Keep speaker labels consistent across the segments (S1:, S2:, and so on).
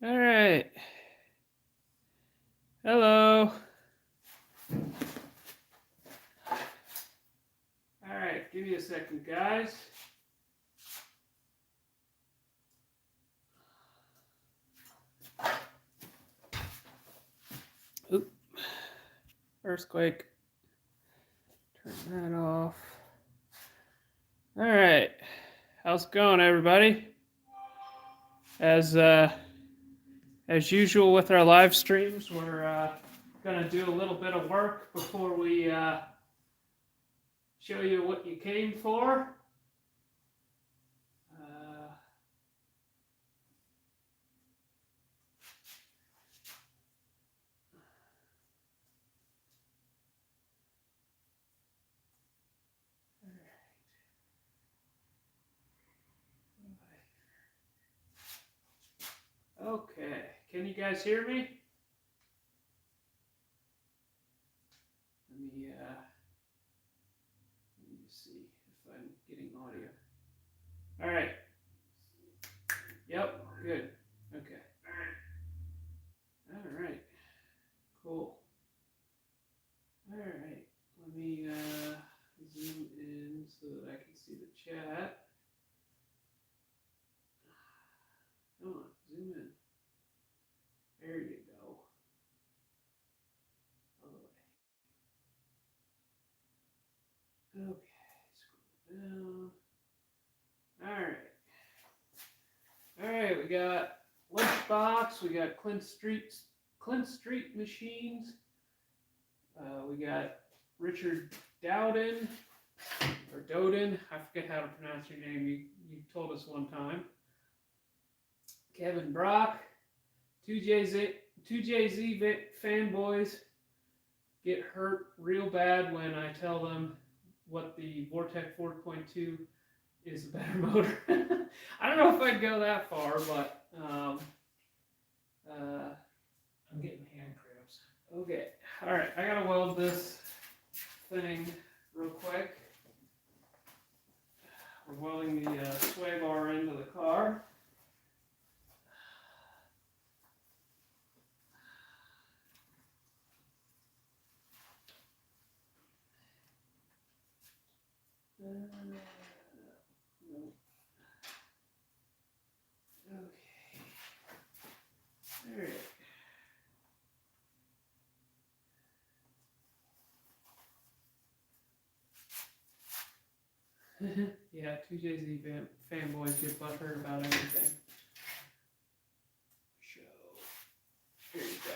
S1: All right. Hello. All right, give me a second, guys. Oop. Earthquake. Turn that off. All right. How's it going, everybody? As usual with our live streams, we're gonna do a little bit of work before we show you what you came for. Okay, can you guys hear me? Let me see if I'm getting audio. All right. Yep, good. Okay. All right. Cool. All right. Let me zoom in so that I can see the chat. Come on, zoom in. There you go. All the way. Okay, scroll down. All right. All right, we got Lunchbox. We got Clint Street Machines. We got Richard Dowden, or Doden. I forget how to pronounce your name. You told us one time. Kevin Brock. 2JZ fanboys get hurt real bad when I tell them what the Vortec 4.2 is a better motor. I don't know if I'd go that far, but
S2: I'm getting hand cramps.
S1: Okay. All right, I gotta weld this thing real quick. We're welding the sway bar into the car. Nope. Okay. All right. Yeah, 2JZ fanboys get butthurt about everything. So, here you go.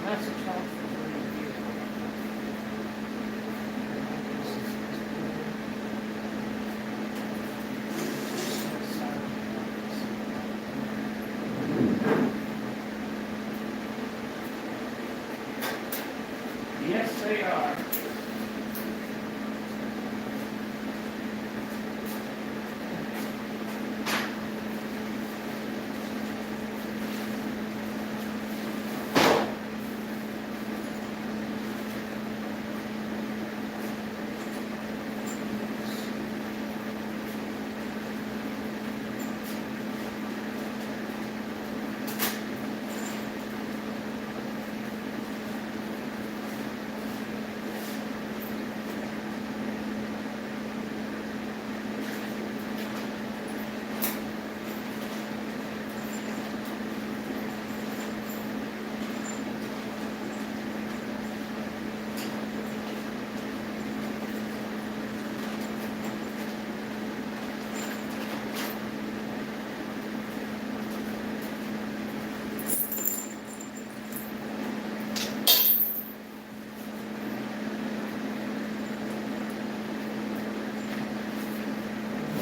S2: That's a top for
S1: Yes, they are.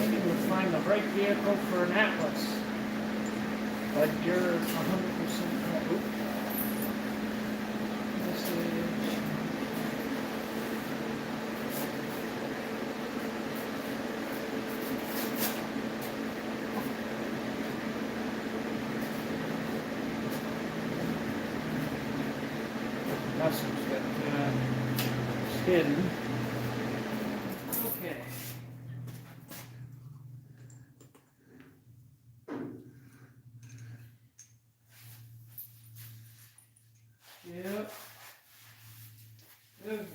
S2: maybe we'll find the right vehicle for an Atlas. But you're 100% right. Oop. This is... That's what's good. It's hidden.
S1: Okay. Yep. Okay.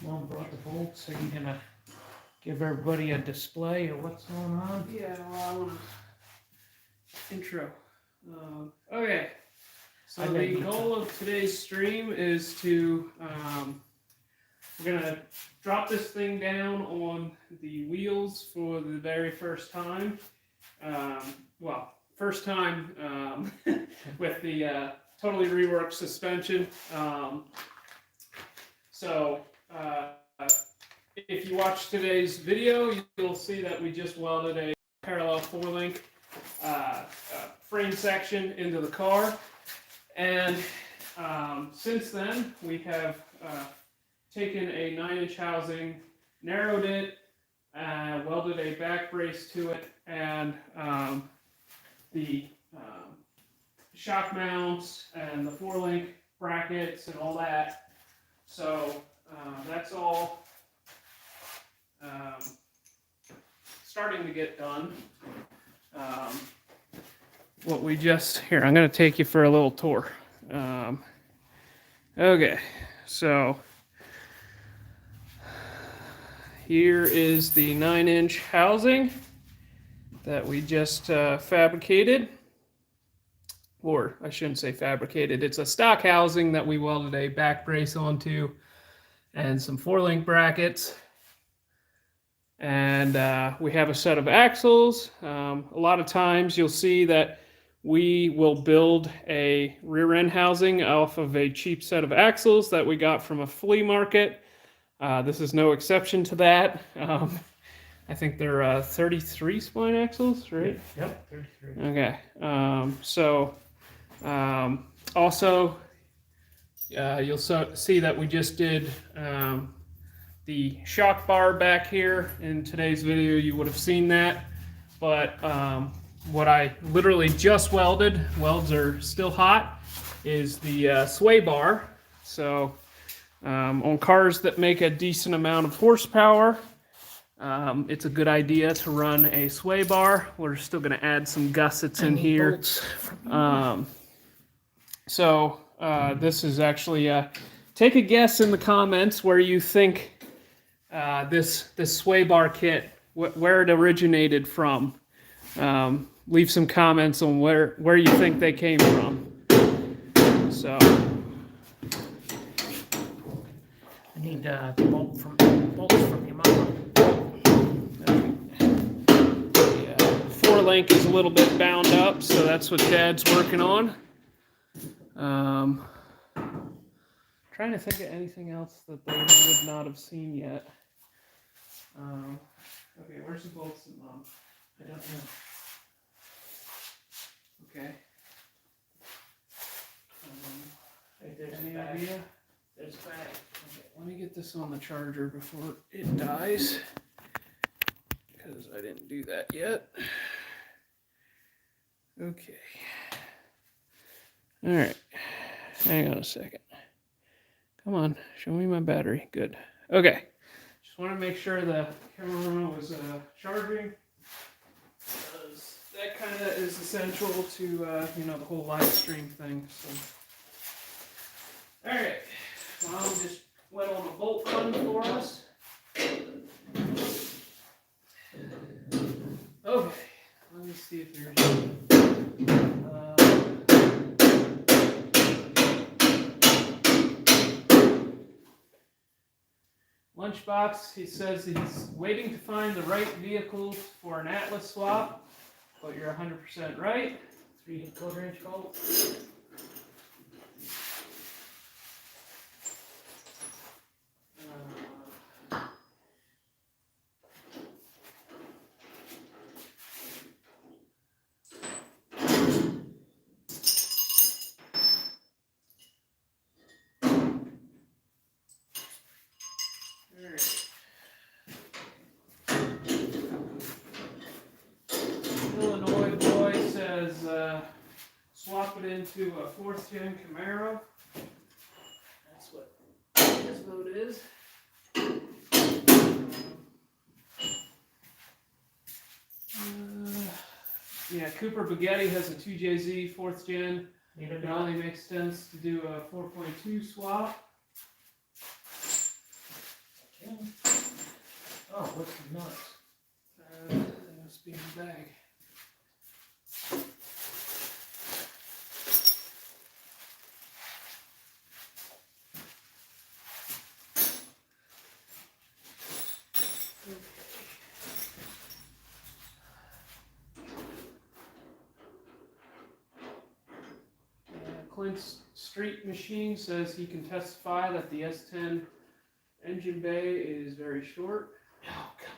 S2: Mom brought the bolts. Are you gonna give everybody a display of what's going on?
S1: Yeah, well, I want to intro. Okay. So
S2: I
S1: the
S2: didn't-
S1: goal of today's stream is to, we're gonna drop this thing down on the wheels for the very first time. Well, first time with the totally reworked suspension. So if you watch today's video, you'll see that we just welded a parallel 4-link frame section into the car. And since then, we have taken a 9-inch housing, narrowed it, welded a back brace to it, and the shock mounts and the 4-link brackets and all that. So that's all starting to get done. What we just, here, I'm going to take you for a little tour. Okay, so here is the 9-inch housing that we just fabricated. Or I shouldn't say fabricated, it's a stock housing that we welded a back brace onto and some 4-link brackets. And we have a set of axles. A lot of times you'll see that we will build a rear end housing off of a cheap set of axles that we got from a flea market. This is no exception to that. I think they're 33 spline axles, right?
S2: Yep, 33.
S1: Okay. Also, you'll see that we just did the shock bar back here. In today's video, you would have seen that. But what I literally just welded, welds are still hot, is the sway bar. So on cars that make a decent amount of horsepower, it's a good idea to run a sway bar. We're still going to add some gussets in here. This is actually, take a guess in the comments where you think this sway bar kit, where it originated from. Leave some comments on where you think they came from. So
S2: I need bolts from your mama.
S1: the 4-link is a little bit bound up, so that's what Dad's working on. Trying to think of anything else that they would not have seen yet. Okay, where's the bolts and mom? I don't know. Okay.
S2: Right there's
S1: Any
S2: the bag.
S1: idea?
S2: There's the bag.
S1: Okay, let me get this on the charger before it dies, because I didn't do that yet. Okay. All right. Hang on a second. Come on, show me my battery. Good. Okay. Just want to make sure the camera was charging, because that kind of is essential to you know, the whole live stream thing. So. All right. Mom just went on a bolt run for us. Okay. Let me see if there's. Lunchbox, he says he's waiting to find the right vehicle for an Atlas swap, but you're 100% right.
S2: 3/4-inch bolt.
S1: Illinois boy says swap it into a 4th gen Camaro. That's what his vote is. Yeah, Cooper Baghetti has a 2JZ 4th gen. It only makes sense to do a 4.2 swap.
S2: Okay. Oh, what's the nuts?
S1: That must be in the bag. Clint's Street Machine says he can testify that the S10 engine bay is very short.
S2: Oh, come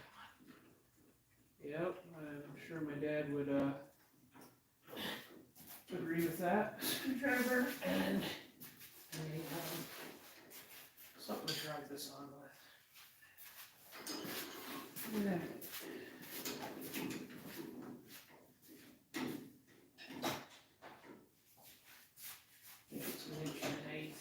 S1: Yep, I'm sure my dad would agree with that.
S2: on. Screwdriver and something to drive this on with.
S1: Yeah.
S2: It's an 1.8 inches.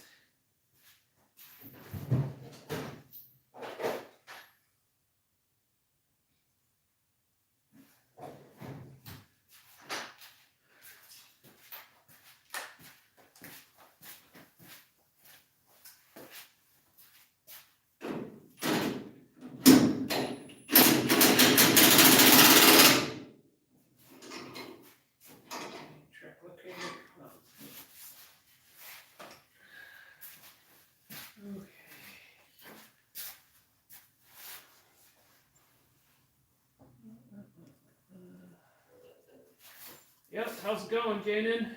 S2: Track locator. Oh.
S1: Okay. Yep, how's it going, Jaden?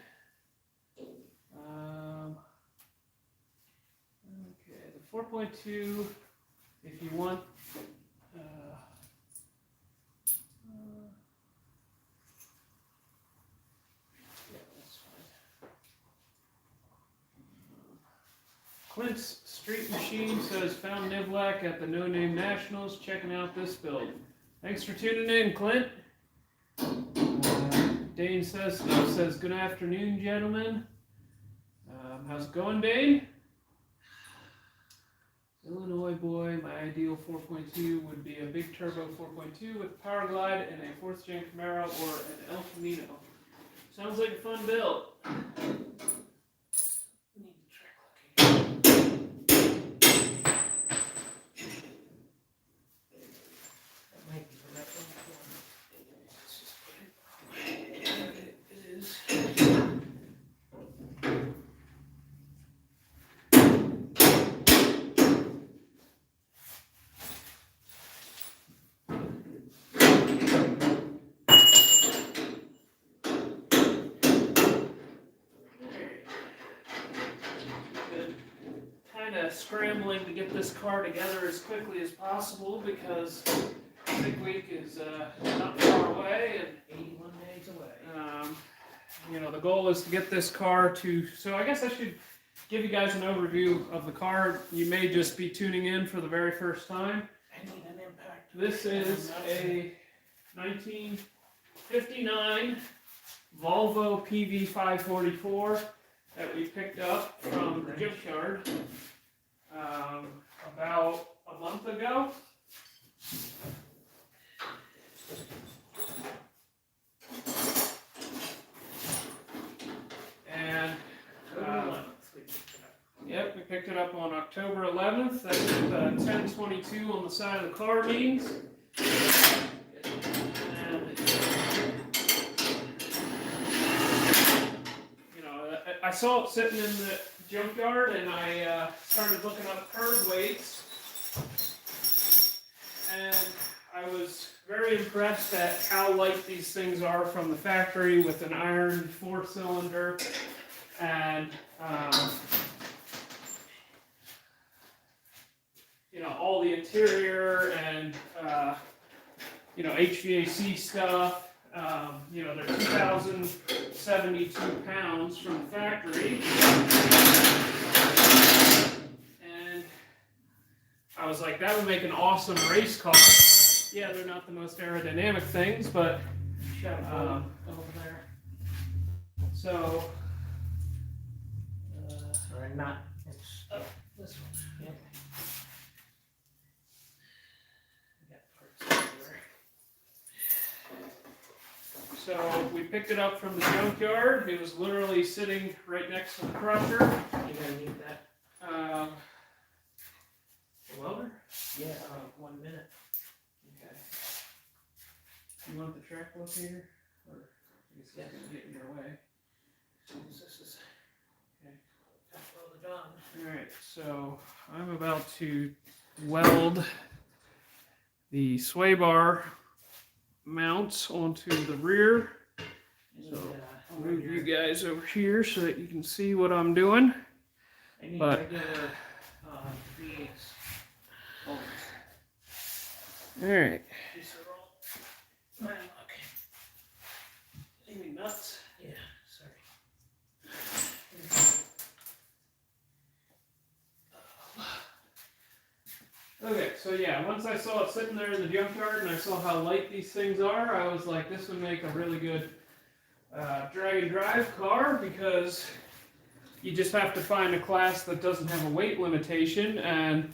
S1: Okay, the 4.2, if you want, yeah, that's fine. Clint's Street Machine says found Nivlak at the No Name Nationals, checking out this build. Thanks for tuning in, Clint. Dane says good afternoon, gentlemen. How's it going, Dane? Illinois boy, my ideal 4.2 would be a big turbo 4.2 with power glide and a 4th gen Camaro or an El Camino. Sounds like a fun build.
S2: Need the track locator. That might be the right one.
S1: Let's just put it where it is. kind of scrambling to get this car together as quickly as possible because Big Week is not far away and
S2: 81 days away.
S1: you know, the goal is to get this car to, so I guess I should give you guys an overview of the car. You may just be tuning in for the very first time.
S2: I need an impact.
S1: This is a 1959 Volvo PV544 that we picked up from the junkyard about a month ago. And yep, we picked it up on October 11th. That's 1022 on the side of the car means. And you know, I saw it sitting in the junkyard, and I started looking up curb weights, and I was very impressed at how light these things are from the factory with an iron 4-cylinder, and you know, all the interior and you know, HVAC stuff. You know, they're 2,072 pounds from the factory, and I was like, that would make an awesome race car. Yeah, they're not the most aerodynamic things, but
S2: over there.
S1: So,
S2: or not. It's this one. Yep. Got parts everywhere.
S1: so we picked it up from the junkyard. It was literally sitting right next to the crusher.
S2: You're gonna need that.
S1: The welder?
S2: Yeah, 1 minute.
S1: Okay. You want the track locator? Or I guess it's gonna get in your way.
S2: This is
S1: Okay.
S2: loaded on.
S1: Alright, so I'm about to weld the sway bar mounts onto the rear. So I'll move you guys over here so that you can see what I'm doing.
S2: I need
S1: but-
S2: regular 3/8 bolts.
S1: Alright.
S2: These are all. Okay.
S1: Any nuts?
S2: Yeah, sorry.
S1: Okay, so yeah, once I saw it sitting there in the junkyard and I saw how light these things are, I was like, this would make a really good drag and drive car, because you just have to find a class that doesn't have a weight limitation, and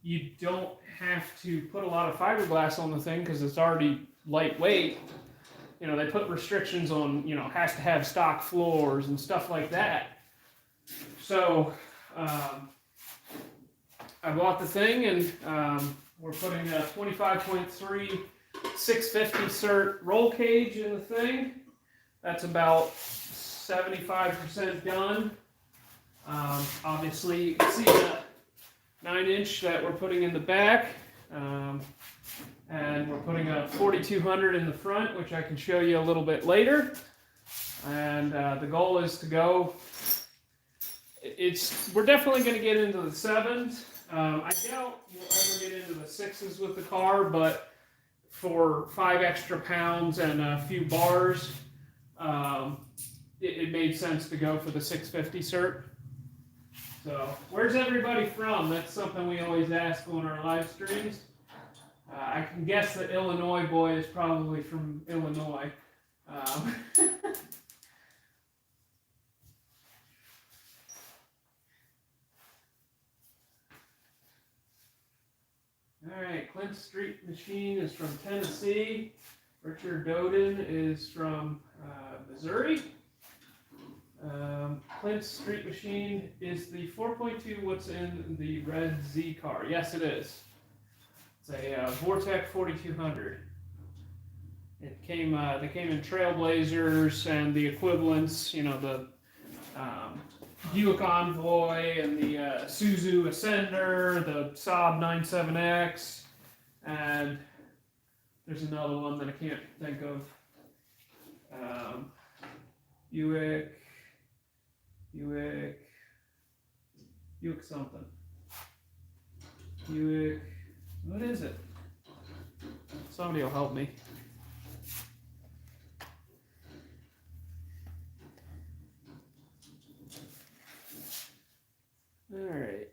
S1: you don't have to put a lot of fiberglass on the thing because it's already lightweight. You know, they put restrictions on, you know, has to have stock floors and stuff like that. So, I bought the thing, and we're putting a 25.3 650 cert roll cage in the thing. That's about 75% done. Obviously, you can see the 9-inch that we're putting in the back. And we're putting a 4200 in the front, which I can show you a little bit later. And the goal is to go, we're definitely going to get into the 7s. I doubt we'll ever get into the 6s with the car, but for 5 extra pounds and a few bars, it made sense to go for the 650 cert. So, where's everybody from? That's something we always ask on our live streams. I can guess the Illinois boy is probably from Illinois. Alright, Clint Street Machine is from Tennessee. Richard Doden is from Missouri. Clint Street Machine is the 4.2 what's in the red Z car. Yes, it is. It's a Vortec 4200. It came. They came in Trailblazers and the equivalents. You know, the Buick Envoy and the Isuzu Ascender, the Saab 97X, and there's another one that I can't think of. Buick. Buick something. Buick, what is it? Somebody will help me. Alright.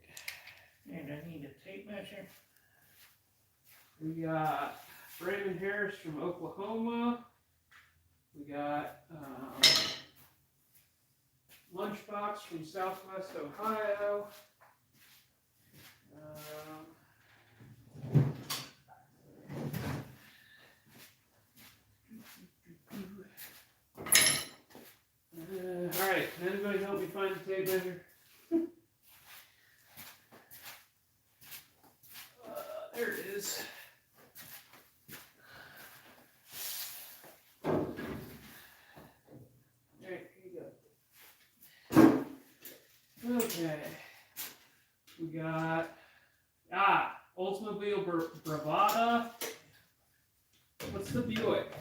S2: And I need a tape measure.
S1: We got Brandon Harris from Oklahoma. We got Lunchbox from Southwest Ohio. Alright, can anybody help me find the tape measure? There it is. There you go. Okay. We got Oldsmobile Bravada. What's the Buick?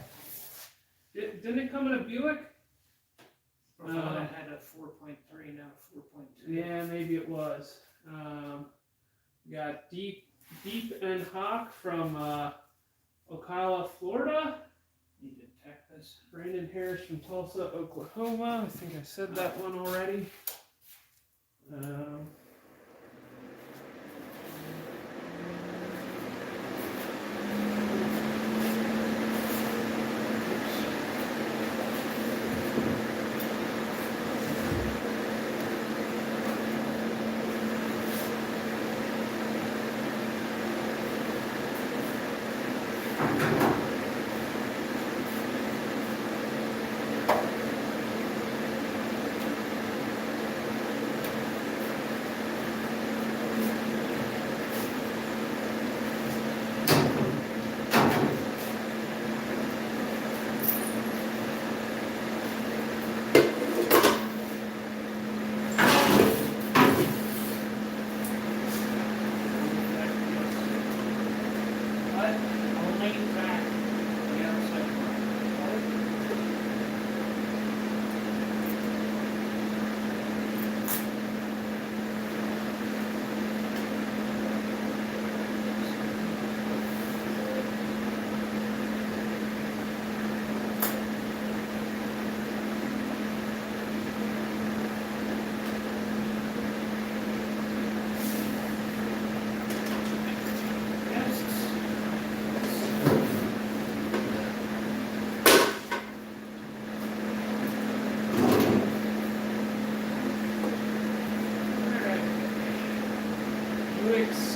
S1: Didn't it come in a Buick?
S2: Bravada had a 4.3, now 4.2.
S1: Yeah, maybe it was. We got Deep and Hawk from Ocala, Florida.
S2: Need to tack this.
S1: Brandon Harris from Tulsa, Oklahoma. I think I said that one already.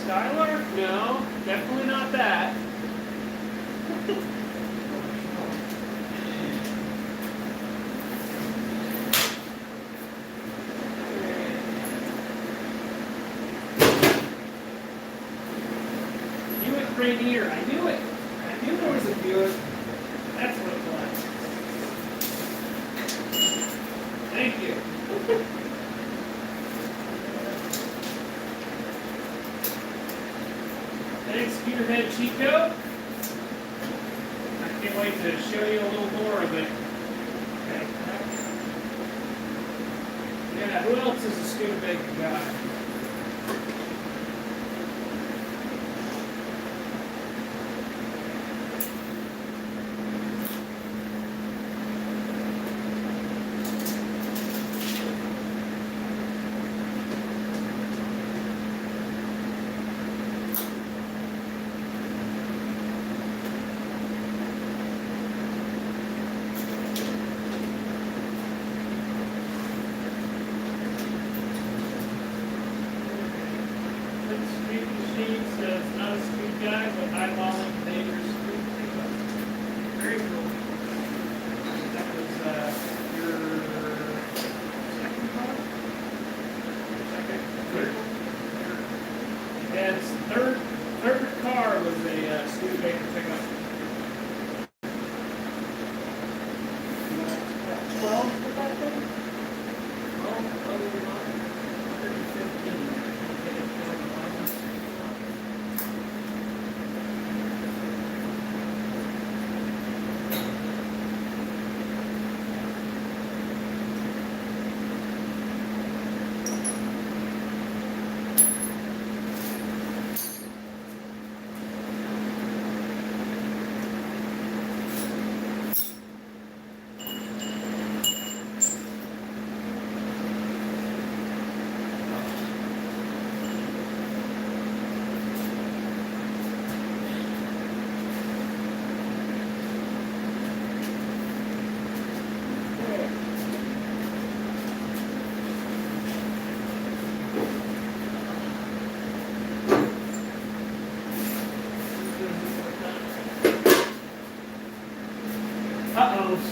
S1: Skylar? No, definitely not that. Buick Rainier. I knew it. I knew there was a Buick. That's what it was. Thank you. Thanks, Spearhead Chico. I can't wait to show you a little more of it. Okay. Yeah, who else is a Studebaker guy?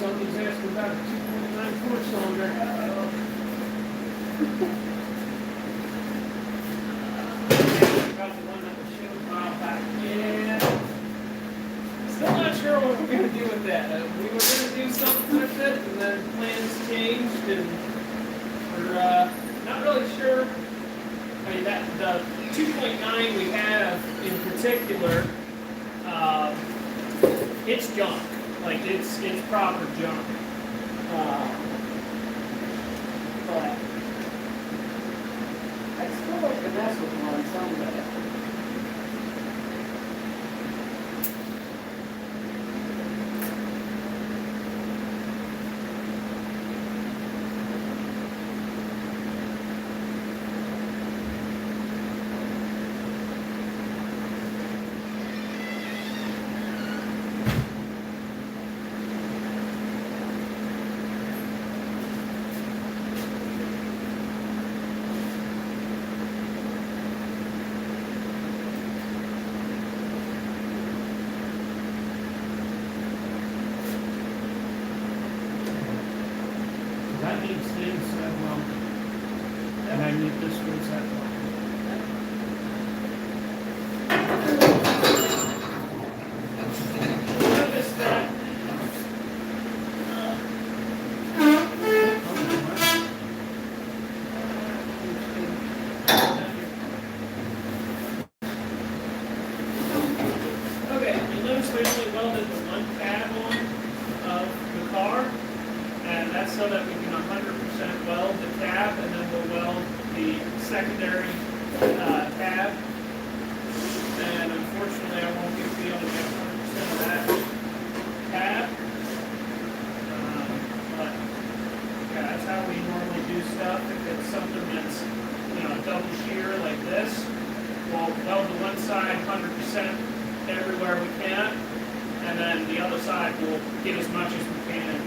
S1: somebody's asking about a 2.9 4-cylinder. About the one that was showed a while back. Yeah. Still not sure what we're going to do with that. We were going to do something with it, and then plans changed, and we're not really sure. I mean, that the 2.9 we have in particular, it's junk. Like it's proper junk. But I still like to mess with one some of that.
S2: That needs the inside well. And I need this inside well.
S1: Notice that. Okay, you notice we only welded the one tab on of the car, and that's so that we can 100% weld the tab, and then we'll weld the secondary tab. And unfortunately, I won't be able to get 100% of that tab. But yeah, that's how we normally do stuff. If it's something that's, you know, double shear like this, we'll weld the one side 100% everywhere we can, and then the other side we'll get as much as we can.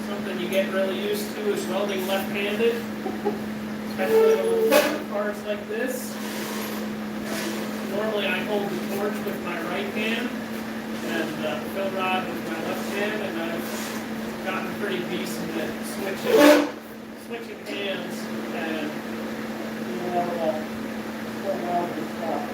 S1: Something you get really used to is welding left-handed, especially on parts like this. Normally I hold the torch with my right hand and the fill rod with my left hand, and I've gotten pretty decent at switching hands and doing all that welding stuff.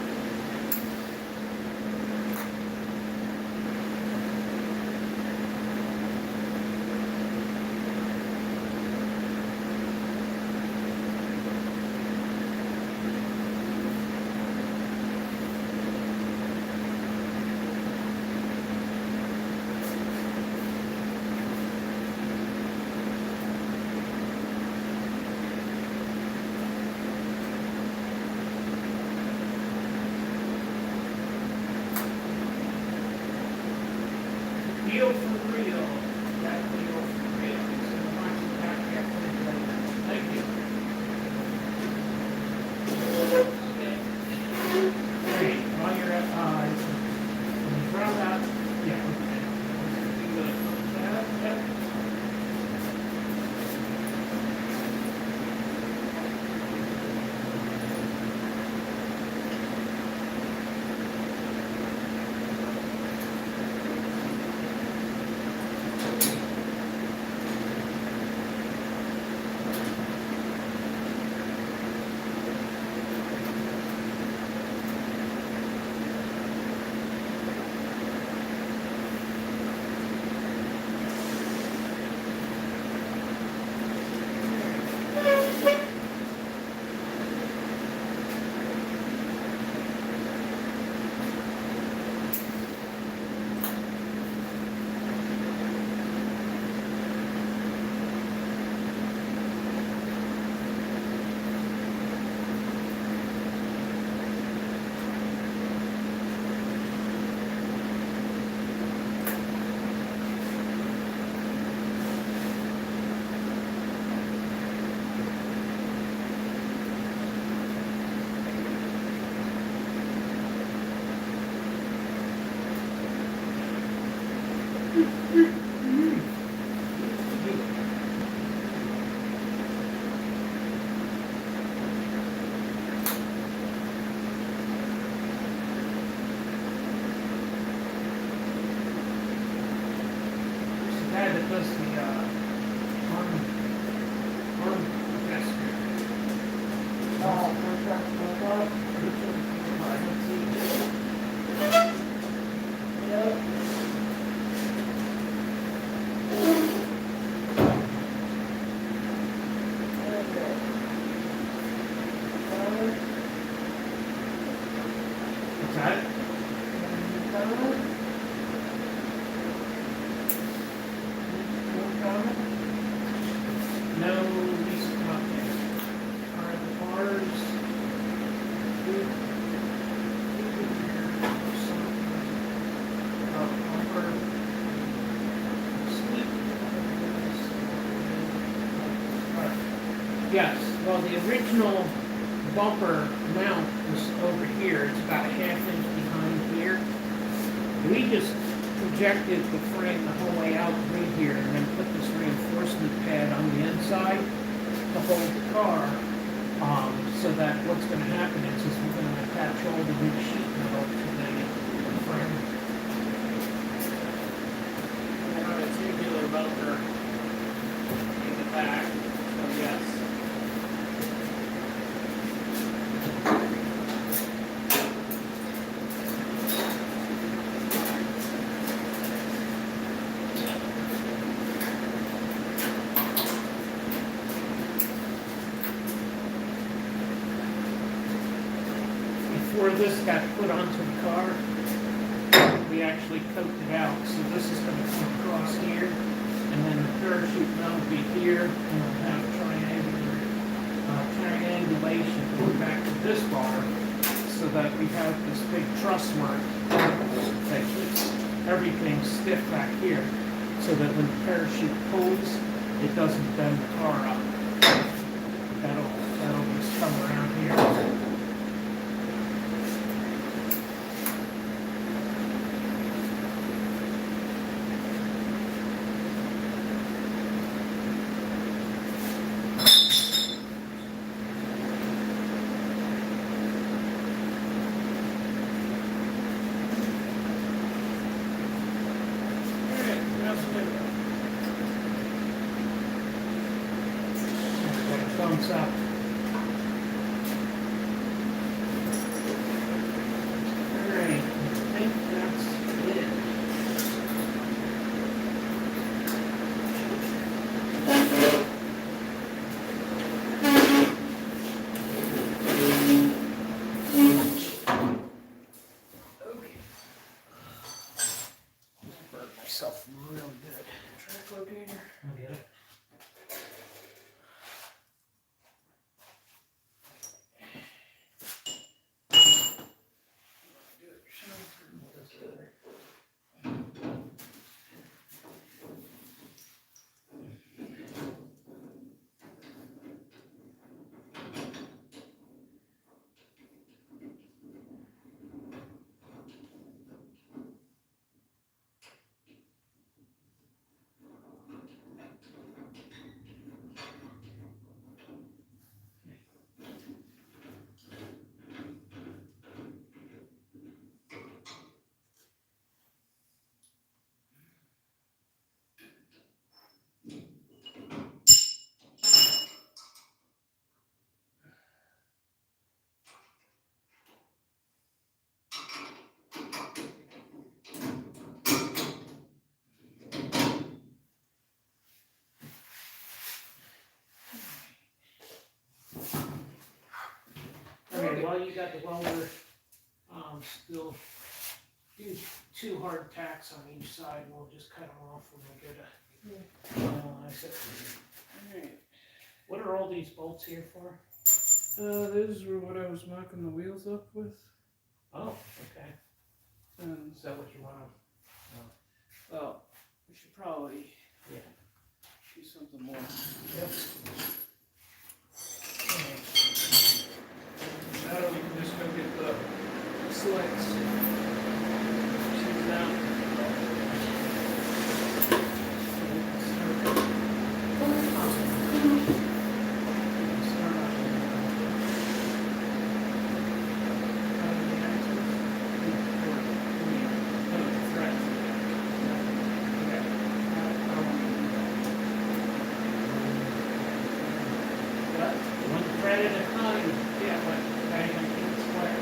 S2: No RACECAR there. Alright, the bars. Yes, well, the original bumper mount was over here. It's about a half inch behind here. We just projected the frame the whole way out through here and then put this reinforcement pad on the inside to hold the car. So that what's going to happen is we're going to attach all the new sheet metal to the frame. And a tubular motor in the back. So yes. Before this got put onto the car, we actually coked it out. So this is going to come across here, and then the parachute mount will be here, and we'll have triangulation going back to this bar, so that we have this big truss work that keeps everything stiff back here, so that when the parachute pulls, it doesn't bend the car up. That'll just come around here. Thumbs up. Alright, I think that's it. Okay. I burnt myself real good. Track locator. I'll get it. Okay, while you got the welder, still do 2 hard tacks on each side, and we'll just cut them off when we get a finalize it.
S1: Alright.
S2: What are all these bolts here for?
S1: Those were what I was marking the wheels up with.
S2: Oh, okay.
S1: And
S2: Is that what you want to?
S1: well, we should probably
S2: Yeah.
S1: do something more.
S2: Yep.
S1: Now we can just go get the sleds. Choose them.
S2: One thread at a time. Yeah, but I keep it square.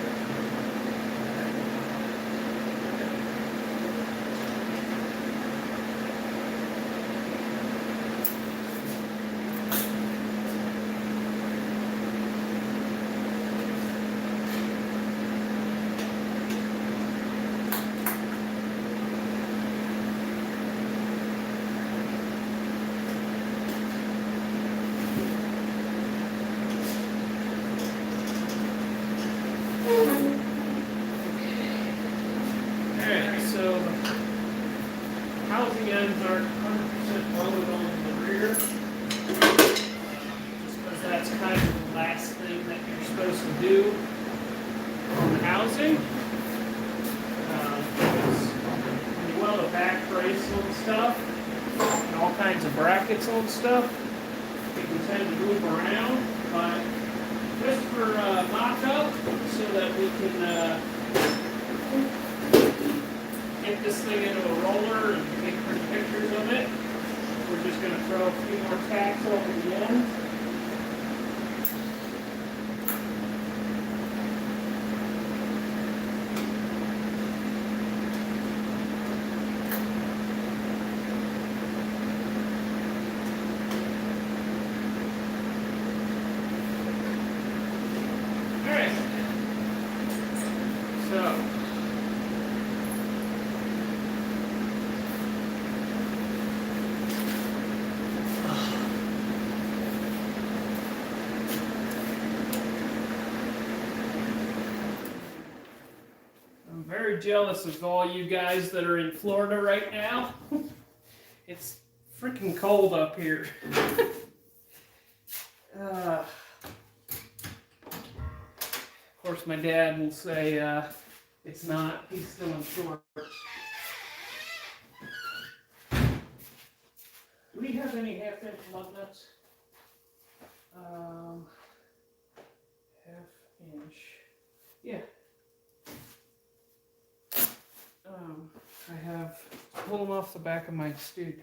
S1: like its own stuff. We can tend to move around, but just for mock-up, so that we can get this thing into a roller and take pretty pictures of it. We're just going to throw a few more tacks over the end. Alright. So. I'm very jealous of all you guys that are in Florida right now. It's freaking cold up here. Of course, my dad will say it's not. He's still in shorts. Do we have any half-inch lug nuts? Half-inch. Yeah. I have pulled them off the back of my Stug.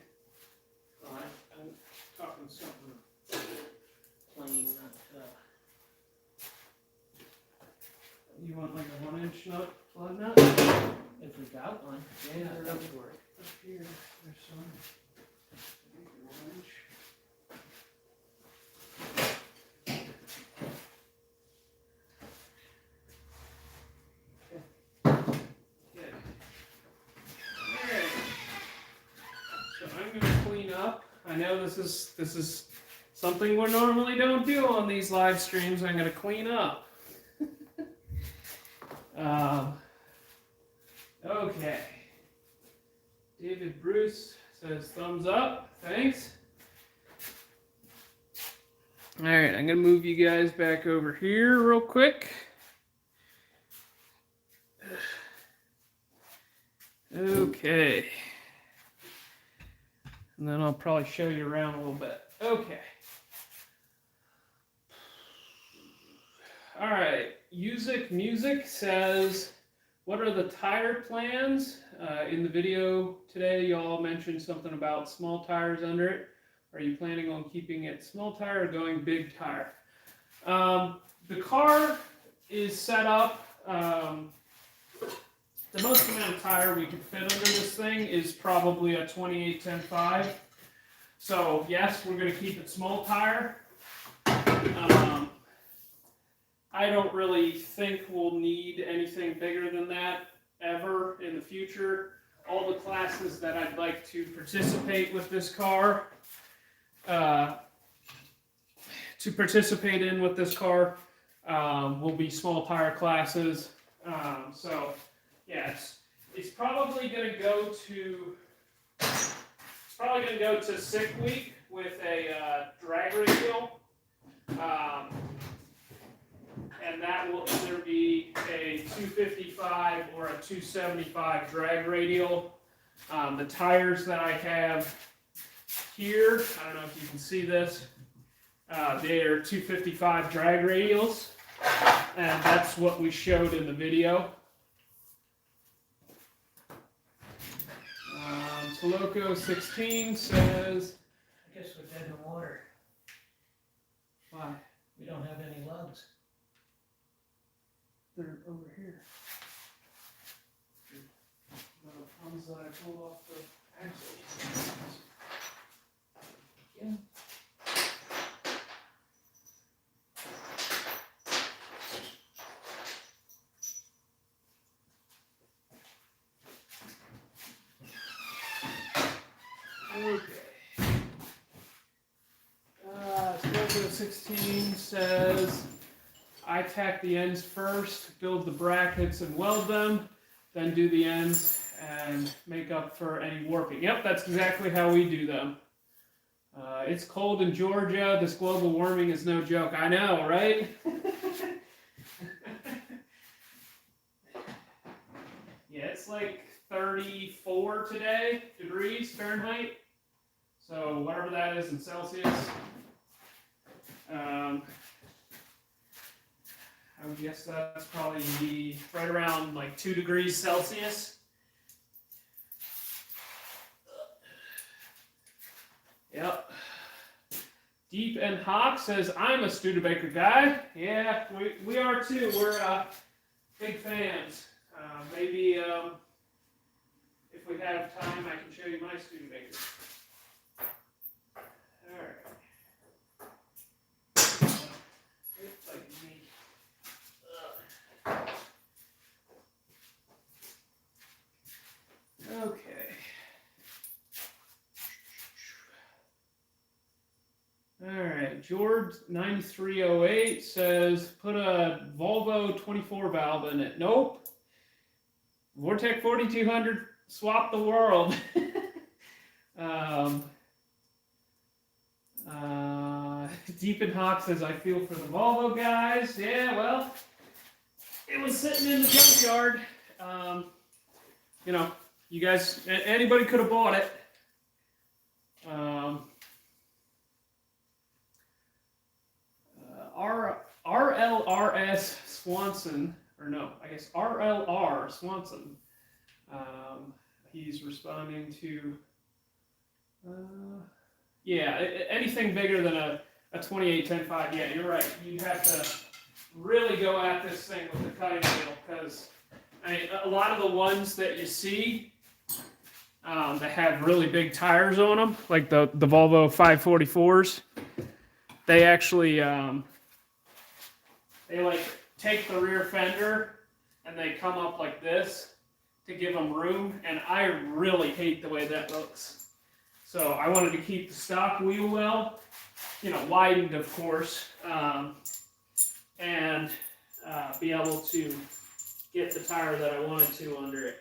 S1: Oh, I'm talking something plain, not. You want like a 1-inch nut, plug nut?
S2: If we got one,
S1: Yeah,
S2: that would work.
S1: Up here, there's some. 1-inch. I know this is something we normally don't do on these live streams. I'm going to clean up. Okay. David Bruce says thumbs up. Thanks. All right, I'm going to move you guys back over here real quick. Okay. And then I'll probably show you around a little bit. Okay. All right. Music says, what are the tire plans? In the video today, y'all mentioned something about small tires under it. Are you planning on keeping it small tire or going big tire? The car is set up. The most amount of tire we can fit under this thing is probably a 28-10-5. So yes, we're going to keep it small tire. I don't really think we'll need anything bigger than that ever in the future. All the classes that I'd like to participate with this car, will be small tire classes. So. Yes, it's probably going to go to sick week with a drag radial, and that will either be a 255 or a 275 drag radial. The tires that I have here, I don't know if you can see this, they are 255 drag radials, and that's what we showed in the video. Loco 16 says,
S2: I guess we're dead in the water.
S1: Why?
S2: We don't have any lugs.
S1: They're over here. The ones that I pulled off the axle. Yeah. Okay. Scorpio 16 says, I tack the ends first, build the brackets and weld them, then do the ends and make up for any warping. Yep, that's exactly how we do them. It's cold in Georgia. This global warming is no joke. I know, right? Yeah, it's like 34 today, degrees Fahrenheit. So whatever that is in Celsius. I would guess that's probably right around like 2 degrees Celsius. Yep. Deep and Hawk says, I'm a Studebaker guy. Yeah, we are too. We're big fans. Maybe if we have time, I can show you my Studebaker. Alright. If I can make, okay. Alright, George9308 says, put a Volvo 24 valve in it. Nope. Vortec 4200, swap the world. Deep and Hawk says, I feel for the Volvo guys. Yeah, well, it was sitting in the junkyard. You know, you guys, anybody could have bought it. RLRS Swanson, or no, I guess RLR Swanson. He's responding to, yeah, anything bigger than a 28-10-5. Yeah, you're right. You'd have to really go at this thing with the cutting wheel, because I mean, a lot of the ones that you see that have really big tires on them, like the Volvo 544s, they actually they like take the rear fender and they come up like this to give them room, and I really hate the way that looks. So I wanted to keep the stock wheel well, you know, widened of course, and be able to get the tire that I wanted to under it.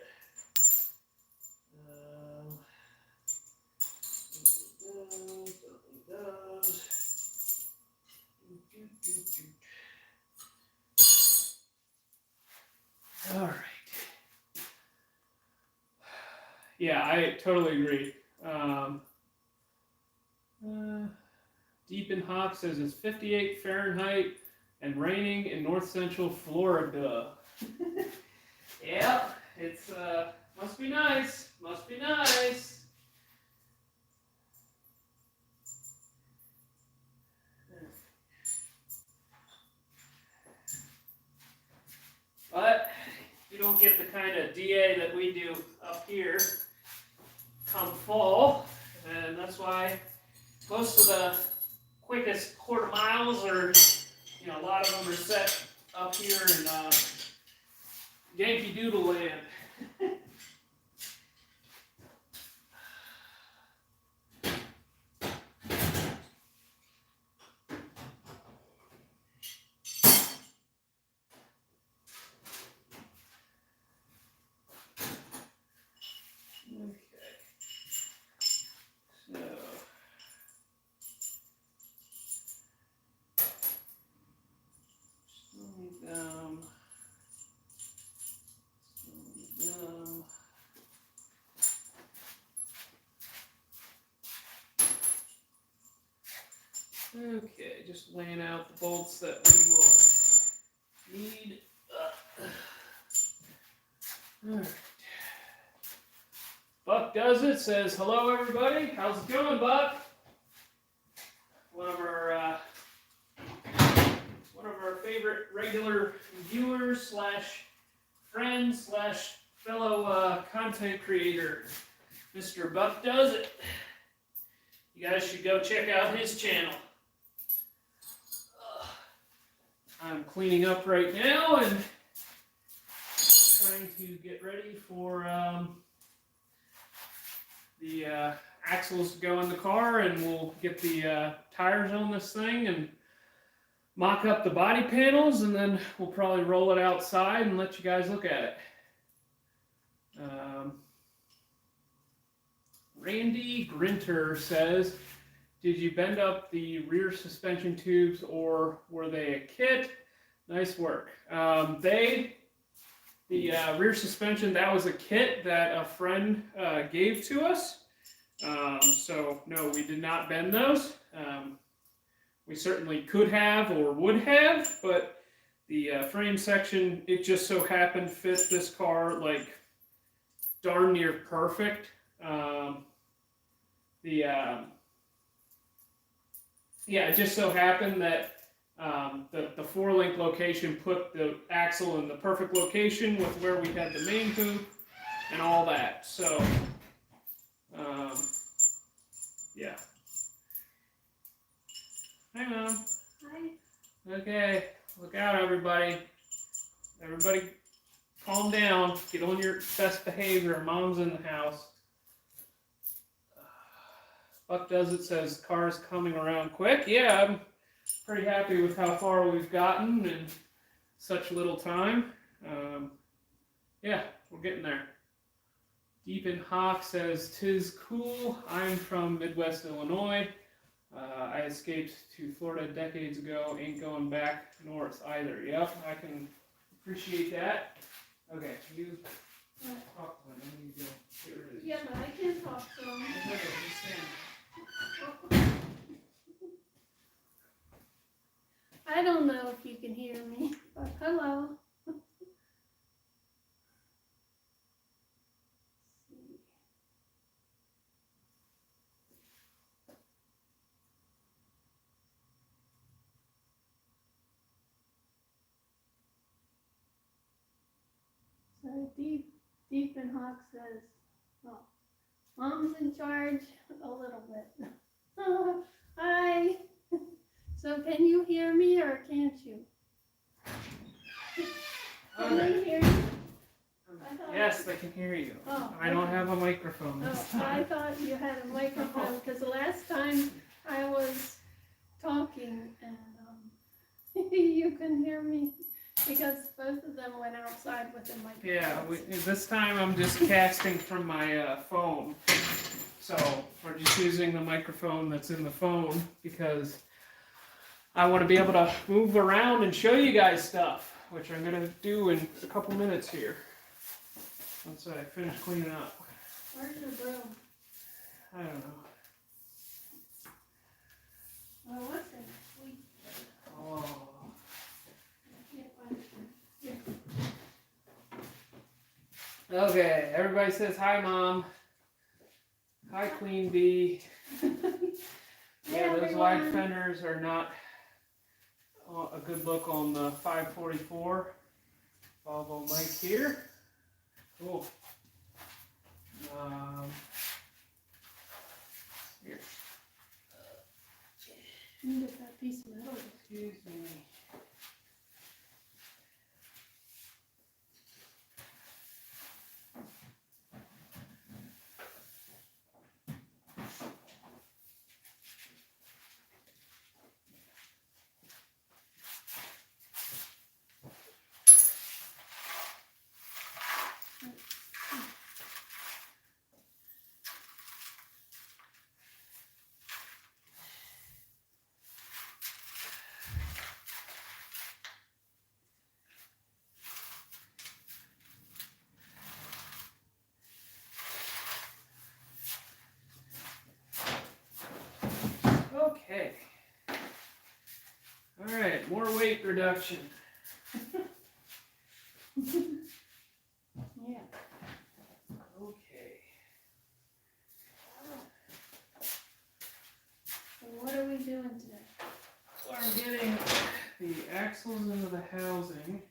S1: All right. Yeah, I totally agree. Deep in Hawk says it's 58 Fahrenheit and raining in north central Florida. Yep, it's must be nice. Must be nice. But you don't get the kind of DA that we do up here come fall, and that's why most of the quickest quarter miles are, you know, a lot of them are set up here in Yankee Doodle land. Okay, just laying out the bolts that we will need. All right. Buck Does It says, hello everybody, how's it going, Buck? One of our favorite regular viewers slash friend slash fellow content creator, Mr. Buck Does It. You guys should go check out his channel. I'm cleaning up right now and trying to get ready for the axles to go in the car, and we'll get the tires on this thing and mock up the body panels, and then we'll probably roll it outside and let you guys look at it. Randy Grinter says, did you bend up the rear suspension tubes or were they a kit? Nice work. The rear suspension, that was a kit that a friend gave to us. So no, we did not bend those. We certainly could have or would have, but the frame section, it just so happened fit this car like darn near perfect. Yeah, it just so happened that the 4-link location put the axle in the perfect location with where we had the main hoop and all that. So, yeah. Hi, Mom.
S3: Hi.
S1: Okay, look out, everybody. Everybody calm down. Get on your best behavior. Mom's in the house. Buck Does It says cars coming around quick. Yeah, I'm pretty happy with how far we've gotten in such little time. Yeah, we're getting there. Deep in Hawk says, "'Tis cool. I'm from Midwest Illinois. I escaped to Florida decades ago. Ain't going back north either." Yep, I can appreciate that. Okay, you talk to him. I need to get rid of these.
S3: Yeah, but I can talk to him.
S1: Okay, just stand.
S3: I don't know if you can hear me, but hello. So deep in Hawk says, "Oh, Mom's in charge a little bit." Hi. So can you hear me or can't you? Can
S1: Okay.
S3: you hear me?
S1: Yes, they can hear you.
S3: Oh,
S1: I don't have a microphone this
S3: Oh, I
S1: time.
S3: thought you had a microphone because the last time I was talking and you couldn't hear me because both of them went outside with the microphone.
S1: Yeah, this time I'm just casting from my phone. So we're just using the microphone that's in the phone because I want to be able to move around and show you guys stuff, which I'm going to do in a couple minutes here. Once I finish cleaning up.
S3: Where's your broom?
S1: I don't know.
S3: Oh, what's in it? Sweet.
S1: Oh.
S3: I can't find it. Here.
S1: Okay, everybody says hi, Mom. Hi, Queen Bee. Yeah, those wide
S3: everyone.
S1: fenders are not a good look on the 544. Volvo mic here. Cool. Here.
S3: You get that piece of metal.
S1: Excuse me. Okay. All right, more weight reduction.
S3: Yeah.
S1: Okay.
S3: So what are we doing today?
S1: So I'm getting the axles into the housing,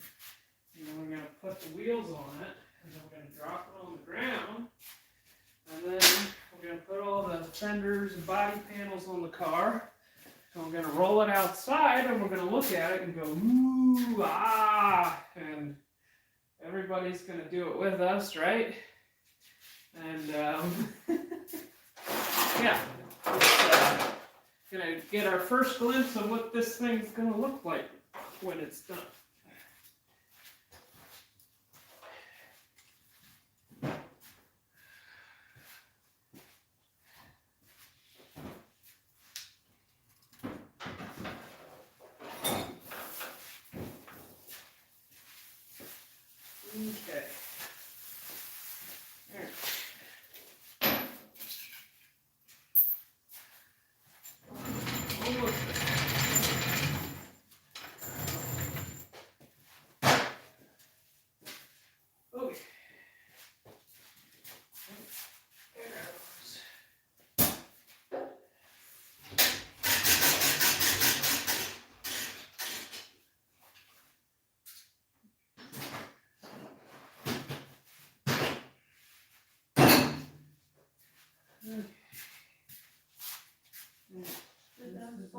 S1: and then we're going to put the wheels on it, and then we're going to drop it on the ground, and then we're going to put all the fenders and body panels on the car, and we're going to roll it outside, and we're going to look at it and go, ooh, ah, and everybody's going to do it with us, right? And, yeah, it's going to get our first glimpse of what this thing's going to look like when it's done. Okay. There.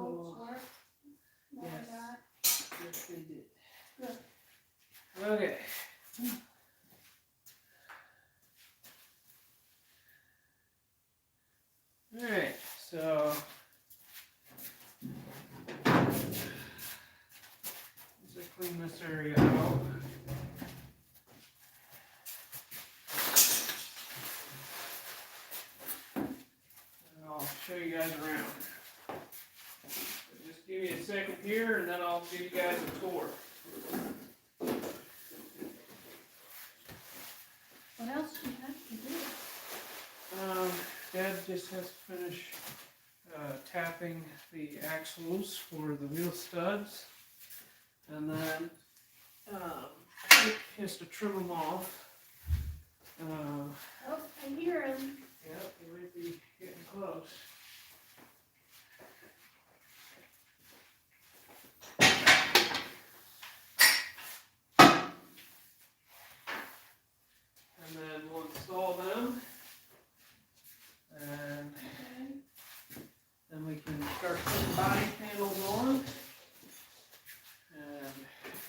S1: little.
S3: work? More
S1: Yes.
S3: that?
S1: Yes, they did.
S3: Good.
S1: Okay. All right, so let's clean this area out. And I'll show you guys around. So just give me a second here, and then I'll give you guys a tour.
S3: What else do you have to do?
S1: Dad just has to finish tapping the axles for the wheel studs, and then he has to trim them off.
S3: Oh, I hear him.
S1: Yep, he might be getting close. And then we'll install them, and then we can start putting body panels on, and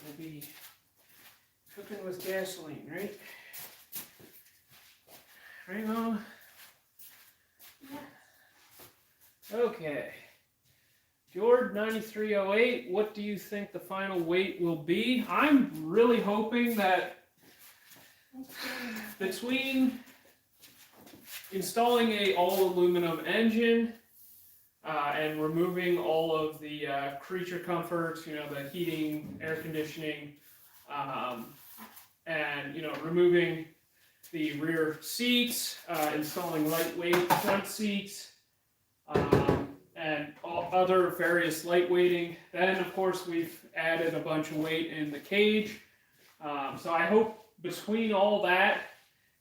S1: we'll be cooking with gasoline, right? Right, Mom?
S3: Yeah.
S1: Okay. Jord 9308, what do you think the final weight will be? I'm really hoping that between installing a all aluminum engine and removing all of the creature comforts, you know, the heating, air conditioning, and, you know, removing the rear seats, installing lightweight front seats, and all other various lightweighting. Then, of course, we've added a bunch of weight in the cage. So I hope between all that,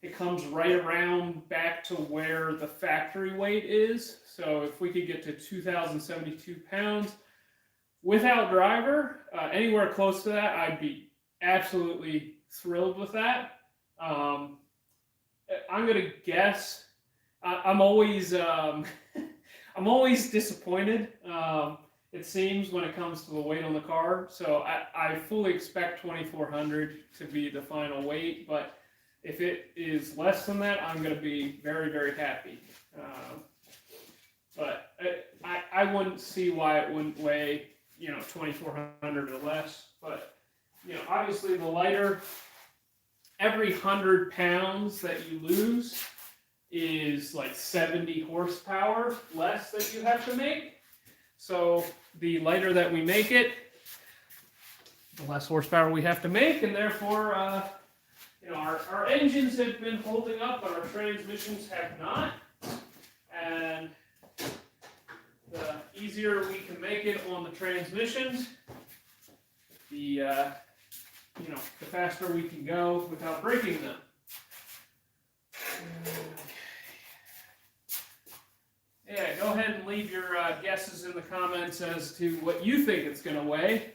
S1: it comes right around back to where the factory weight is. So if we could get to 2,072 pounds without driver, anywhere close to that, I'd be absolutely thrilled with that. I'm gonna guess. I'm always I'm always disappointed. It seems when it comes to the weight on the car. So I fully expect 2,400 to be the final weight, but if it is less than that, I'm going to be very, very happy. But I wouldn't see why it wouldn't weigh, you know, 2,400 or less. But, you know, obviously the lighter, every 100 pounds that you lose is like 70 horsepower less that you have to make. So the lighter that we make it, the less horsepower we have to make, and therefore, you know, our engines have been holding up, but our transmissions have not. And the easier we can make it on the transmissions, the you know, the faster we can go without breaking them. Yeah, go ahead and leave your guesses in the comments as to what you think it's going to weigh.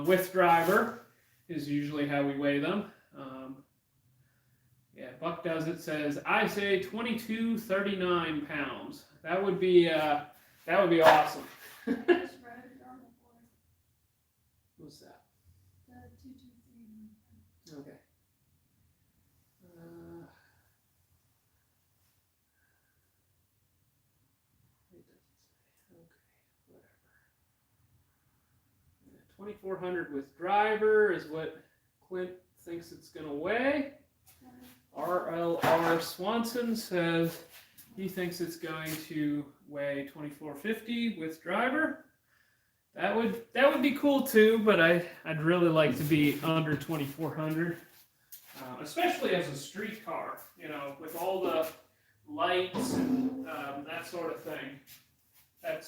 S1: With driver is usually how we weigh them. Yeah, Buck does it. Says I say 2,239 pounds. That would be awesome.
S3: I just wrote it on the board.
S1: What's that?
S3: The 223.
S1: Okay. It doesn't say. Okay, whatever. 2,400 with driver is what Clint thinks it's going to weigh. RLR Swanson says he thinks it's going to weigh 2,450 with driver. That would be cool too, but I'd really like to be under 2,400, especially as a street car. You know, with all the lights and that sort of thing. That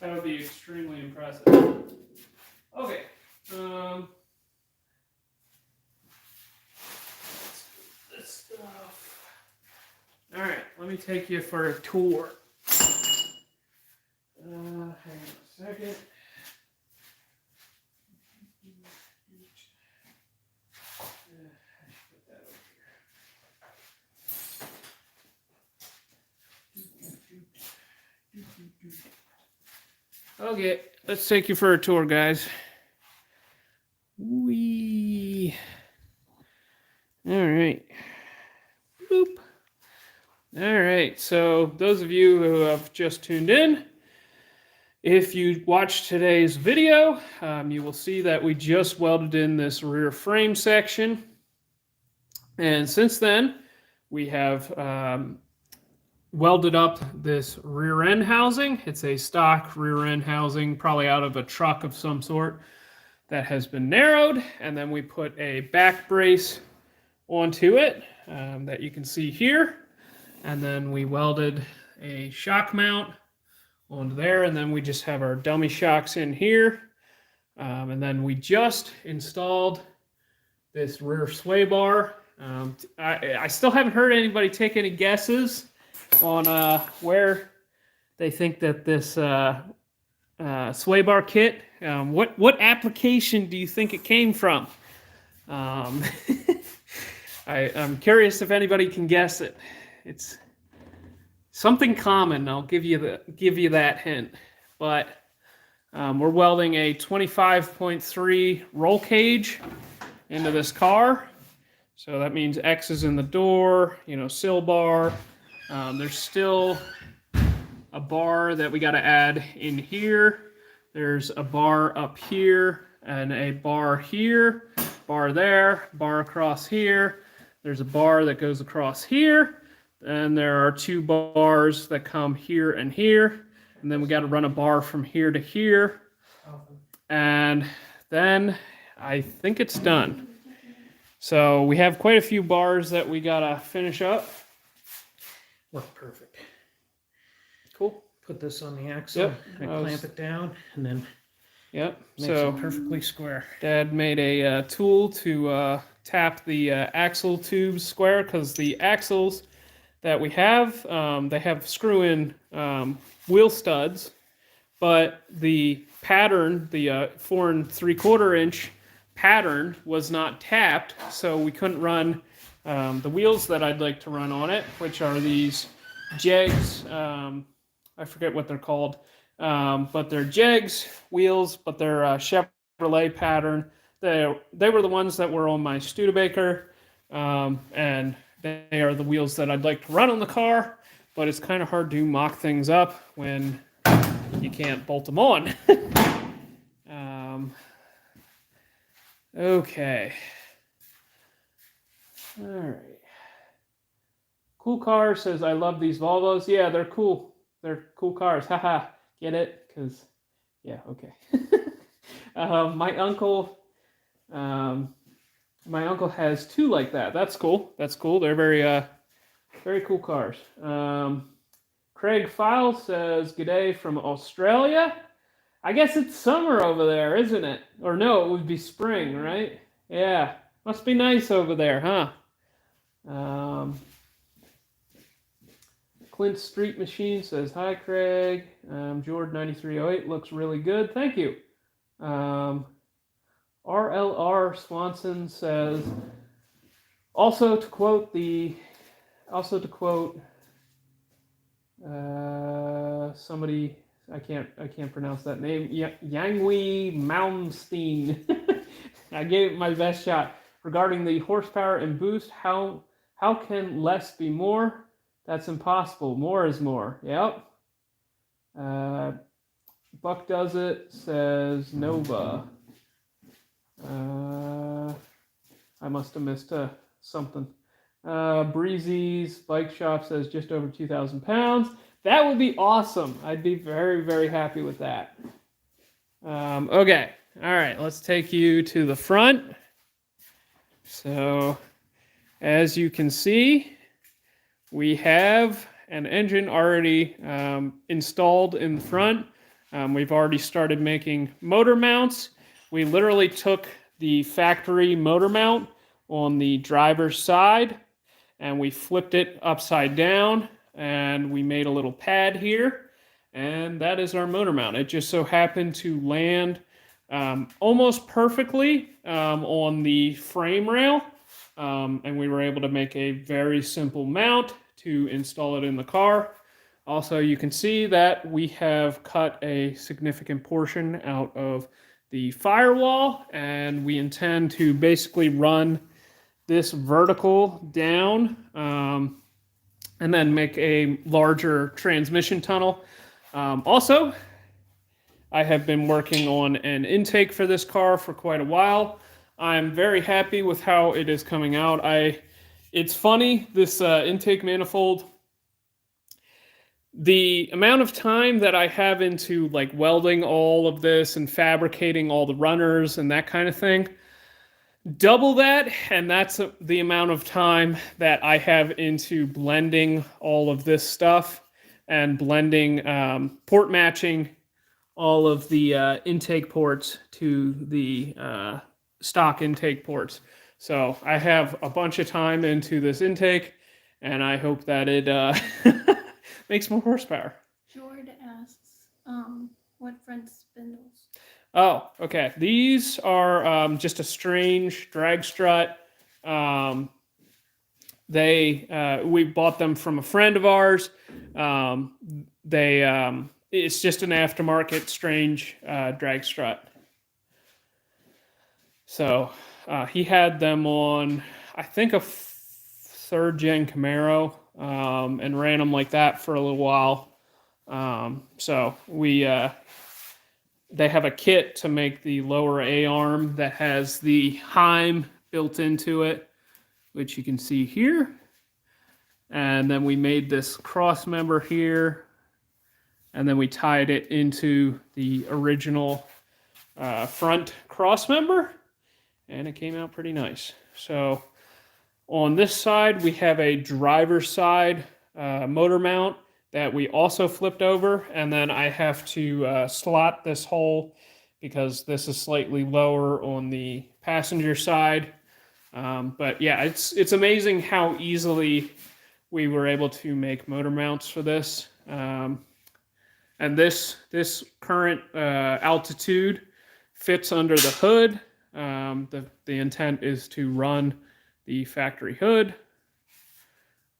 S1: would be extremely impressive. Okay. All right, let me take you for a tour. Hang on a second. I should put that over here. Okay, let's take you for a tour, guys. Wee. All right. Boop. All right, so those of you who have just tuned in, if you watched today's video, you will see that we just welded in this rear frame section. And since then, we have welded up this rear end housing. It's a stock rear end housing, probably out of a truck of some sort, that has been narrowed. And then we put a back brace onto it that you can see here. And then we welded a shock mount onto there. And then we just have our dummy shocks in here. And then we just installed this rear sway bar. I still haven't heard anybody take any guesses on where they think that this sway bar kit, what application do you think it came from? I'm curious if anybody can guess it. It's something common. I'll give you that hint. But we're welding a 25.3 roll cage into this car. So that means X is in the door, sill bar. There's still a bar that we got to add in here. There's a bar up here and a bar here, bar there, bar across here. There's a bar that goes across here. And there are 2 bars that come here and here. And then we got to run a bar from here to here. And then I think it's done. So we have quite a few bars that we got to finish up.
S2: Look perfect.
S1: Cool.
S2: Put this on the axle,
S1: Yep.
S2: and clamp it down, and then
S1: Yep.
S2: makes
S1: So
S2: it perfectly square.
S1: Dad made a tool to tap the axle tubes square, because the axles that we have, they have screw-in wheel studs, but the pattern, the 4 3/4 inch pattern, was not tapped, so we couldn't run the wheels that I'd like to run on it, which are these jegs. I forget what they're called, but they're jegs wheels, but they're Chevrolet pattern. They were the ones that were on my Studebaker, and they are the wheels that I'd like to run on the car, but it's kind of hard to mock things up when you can't bolt them on. Okay. All right. Cool Car says, I love these Volvos. Yeah, they're cool. They're cool cars. Haha. Get it? Because, yeah, okay. My uncle has 2 like that. That's cool. That's cool. They're very cool cars. Craig File says, G'day from Australia. I guess it's summer over there, isn't it? Or no, it would be spring, right? Yeah. Must be nice over there, huh? Clint Street Machine says, hi, Craig. Jord9308 looks really good. Thank you. RLR Swanson says, also to quote somebody, I can't pronounce that name, Yangui Malmsteen. I gave it my best shot. Regarding the horsepower and boost, how can less be more? That's impossible. More is more. Yep. Buck Does It says Nova. I must have missed something. Breezy's Bike Shop says just over 2,000 pounds. That would be awesome. I'd be very, very happy with that. Okay. All right. Let's take you to the front. So, as you can see, we have an engine already installed in the front. We've already started making motor mounts. We literally took the factory motor mount on the driver's side and we flipped it upside down and we made a little pad here, and that is our motor mount. It just so happened to land almost perfectly on the frame rail, and we were able to make a very simple mount to install it in the car. Also, you can see that we have cut a significant portion out of the firewall, and we intend to basically run this vertical down and then make a larger transmission tunnel. Also, I have been working on an intake for this car for quite a while. I'm very happy with how it is coming out. It's funny, this intake manifold, the amount of time that I have into like welding all of this and fabricating all the runners and that kind of thing, double that, and that's the amount of time that I have into blending all of this stuff and blending, port matching all of the intake ports to the stock intake ports. So I have a bunch of time into this intake, and I hope that it makes more horsepower.
S3: Jord asks, what front spindles?
S1: Oh, okay. These are just a strange drag strut. We bought them from a friend of ours. It's just an aftermarket strange drag strut. So he had them on, I think, a third gen Camaro, and ran them like that for a little while. So they have a kit to make the lower A-arm that has the Heim built into it, which you can see here. And then we made this cross member here, and then we tied it into the original front cross member, and it came out pretty nice. So on this side, we have a driver's side motor mount that we also flipped over, and then I have to slot this hole because this is slightly lower on the passenger side. But yeah, it's amazing how easily we were able to make motor mounts for this. And this current altitude fits under the hood. The intent is to run the factory hood.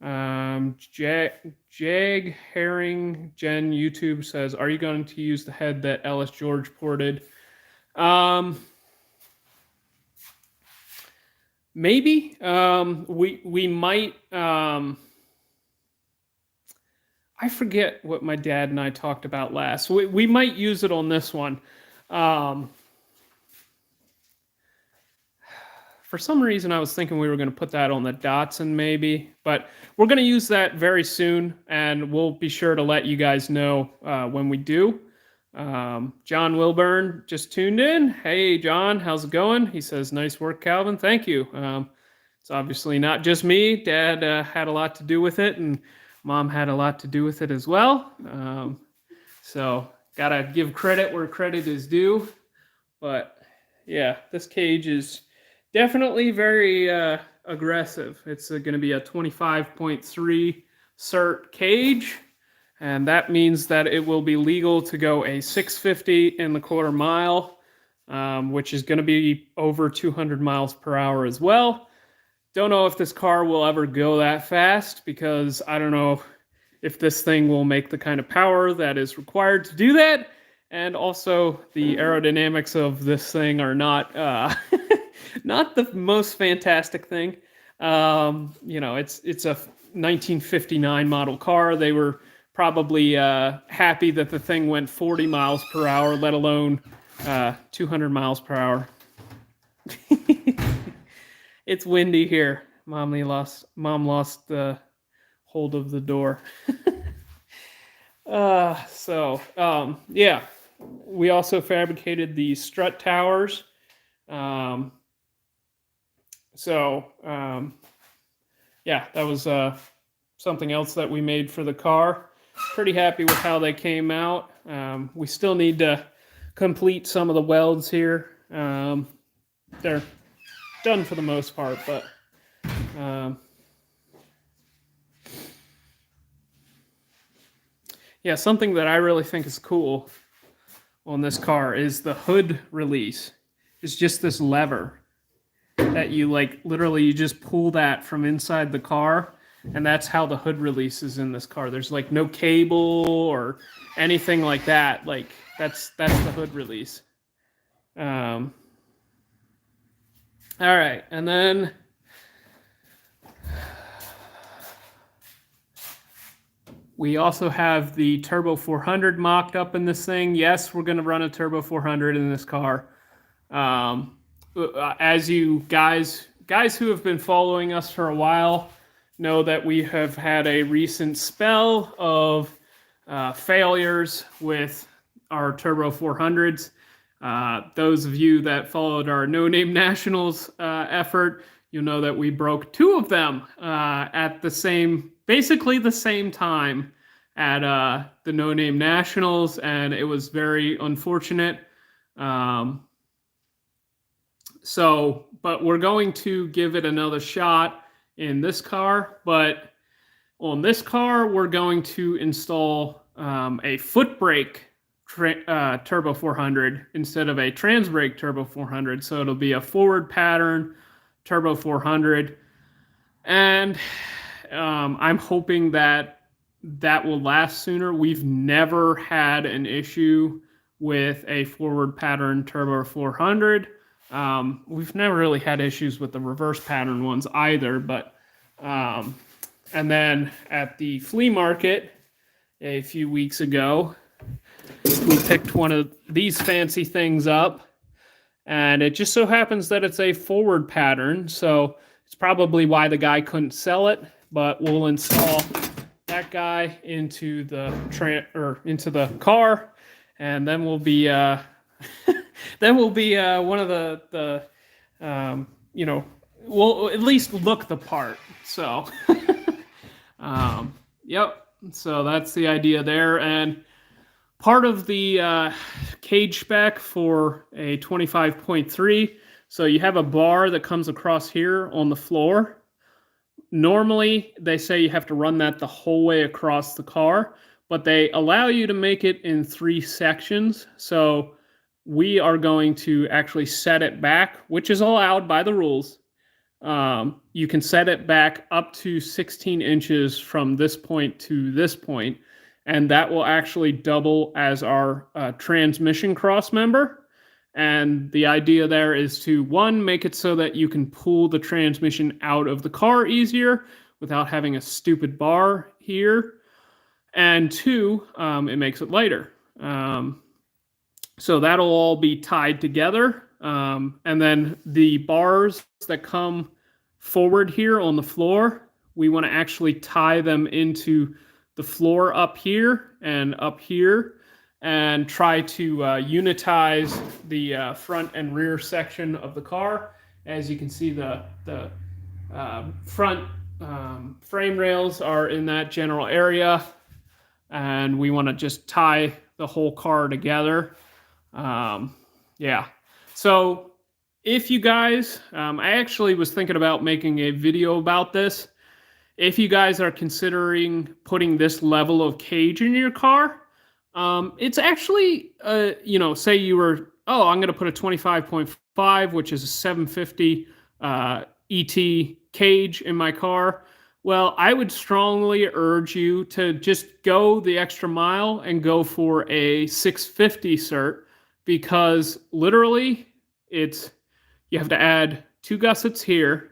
S1: Jag Herring Jen YouTube says, "Are you going to use the head that Ellis George ported?" Maybe. We might. I forget what my dad and I talked about last. We might use it on this one. For some reason, I was thinking we were going to put that on the Datsun maybe, but we're going to use that very soon, and we'll be sure to let you guys know when we do. John Wilburn just tuned in. Hey, John, how's it going? He says, "Nice work, Calvin." Thank you. It's obviously not just me. Dad had a lot to do with it, and Mom had a lot to do with it as well. So gotta give credit where credit is due. But yeah, this cage is definitely very aggressive. It's going to be a 25.3 cert cage, and that means that it will be legal to go a 650 in the quarter mile, which is going to be over 200 miles per hour as well. Don't know if this car will ever go that fast, because I don't know if this thing will make the kind of power that is required to do that. And also, the aerodynamics of this thing are not not the most fantastic thing. It's a 1959 model car. They were probably happy that the thing went 40 miles per hour, let alone 200 miles per hour. It's windy here. Mom lost the hold of the door. Yeah. We also fabricated the strut towers. Yeah, that was something else that we made for the car. Pretty happy with how they came out. We still need to complete some of the welds here. They're done for the most part, but yeah, something that I really think is cool on this car is the hood release. It's just this lever that you literally you just pull that from inside the car, and that's how the hood release is in this car. There's like no cable or anything like that. Like that's the hood release. All right, and then we also have the Turbo 400 mocked up in this thing. Yes, we're going to run a Turbo 400 in this car. As you guys who have been following us for a while know that we have had a recent spell of failures with our Turbo 400s. Those of you that followed our No Name Nationals effort, you'll know that we broke 2 of them at basically the same time at the No Name Nationals, and it was very unfortunate. But we're going to give it another shot in this car. But on this car, we're going to install a foot brake Turbo 400 instead of a trans brake Turbo 400. So it'll be a forward pattern Turbo 400. And I'm hoping that will last sooner. We've never had an issue with a forward pattern Turbo 400. We've never really had issues with the reverse pattern ones either, but and then at the flea market a few weeks ago, we picked one of these fancy things up, and it just so happens that it's a forward pattern, so it's probably why the guy couldn't sell it, but we'll install that guy into the car, and then we'll be one of the we'll at least look the part. So, yep. So that's the idea there. And part of the cage spec for a 25.3, so you have a bar that comes across here on the floor. Normally, they say you have to run that the whole way across the car, but they allow you to make it in 3 sections. So we are going to actually set it back, which is allowed by the rules. You can set it back up to 16 inches from this point to this point, and that will actually double as our transmission cross member. And the idea there is to, 1, make it so that you can pull the transmission out of the car easier without having a stupid bar here, and 2, it makes it lighter. So that'll all be tied together. And then the bars that come forward here on the floor, we want to actually tie them into the floor up here, and try to unitize the front and rear section of the car. As you can see, the front frame rails are in that general area, and we want to just tie the whole car together. Yeah. So if you guys, I actually was thinking about making a video about this. If you guys are considering putting this level of cage in your car, it's actually, say you were, I'm going to put a 25.5, which is a 750 ET cage in my car. Well, I would strongly urge you to just go the extra mile and go for a 650 cert, because literally you have to add 2 gussets here.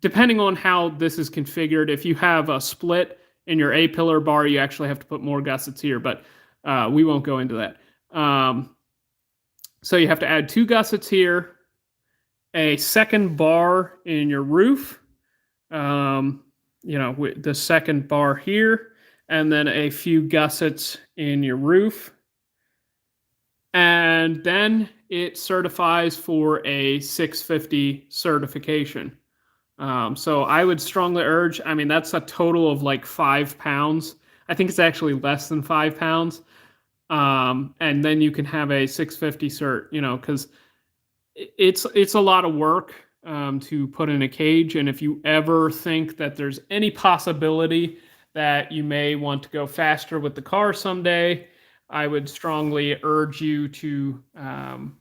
S1: Depending on how this is configured, if you have a split in your A-pillar bar, you actually have to put more gussets here, but we won't go into that. So you have to add 2 gussets here, a second bar in your roof, with the second bar here, and then a few gussets in your roof. And then it certifies for a 650 certification. So I would strongly urge, that's a total of like 5 pounds. I think it's actually less than 5 pounds. And then you can have a 650 cert, because it's a lot of work to put in a cage. And if you ever think that there's any possibility that you may want to go faster with the car someday, I would strongly urge you to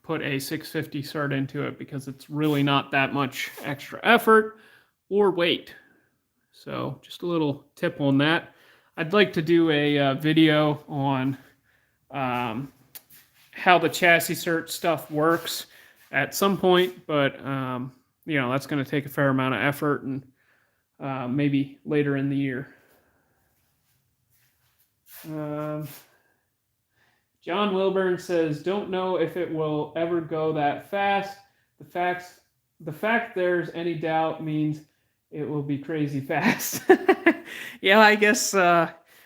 S1: put a 650 cert into it, because it's really not that much extra effort or weight. So just a little tip on that. I'd like to do a video on how the chassis cert stuff works at some point, but you know, that's going to take a fair amount of effort, and maybe later in the year. John Wilburn says, don't know if it will ever go that fast. The fact there's any doubt means it will be crazy fast. Yeah, I guess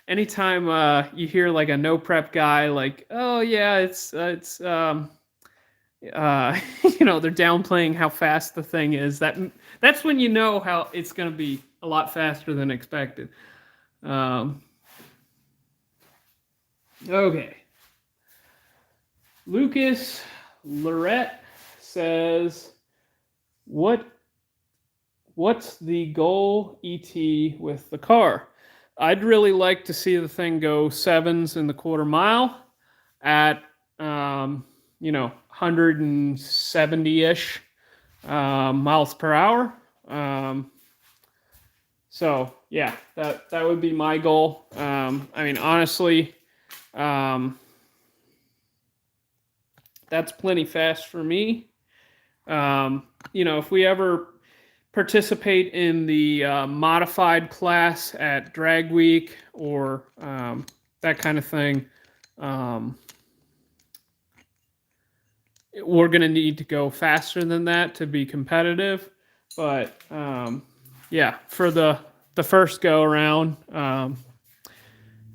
S1: anytime you hear like a no prep guy like, oh yeah, it's you know, they're downplaying how fast the thing is. That's when you know how it's going to be a lot faster than expected. Okay. Lucas Lorette says, what's the goal ET with the car? I'd really like to see the thing go 7s in the quarter mile at you know, 170-ish miles per hour. So yeah, that would be my goal. I mean, honestly, that's plenty fast for me. You know, if we ever participate in the modified class at Drag Week or that kind of thing, we're going to need to go faster than that to be competitive. But yeah, for the first go around,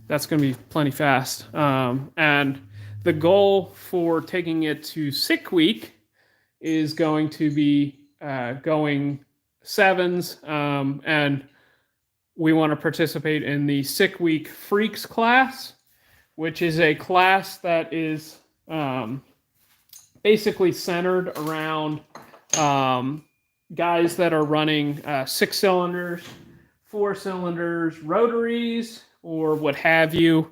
S1: that's going to be plenty fast. And the goal for taking it to Sick Week is going to be going 7s, and we want to participate in the Sick Week Freaks class, which is a class that is basically centered around guys that are running 6 cylinders, 4 cylinders, rotaries, or what have you.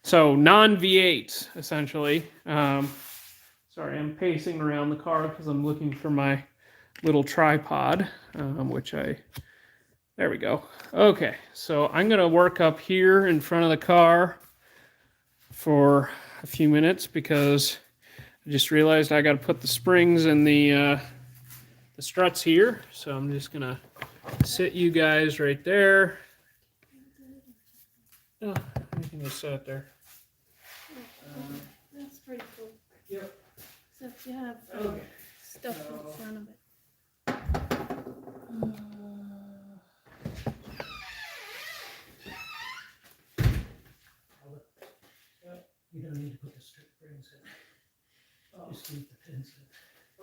S1: So non-V8s, essentially. Sorry, I'm pacing around the car because I'm looking for my little tripod, there we go. Okay, so I'm going to work up here in front of the car for a few minutes because I just realized I got to put the springs in the struts here. So I'm just going to sit you guys right there. Oh, you can just sit there.
S3: That's pretty cool.
S1: Yep.
S3: Except you have stuff in front of it.
S2: You don't need to put the strip springs in.
S1: Oh.
S2: Just leave the pins in.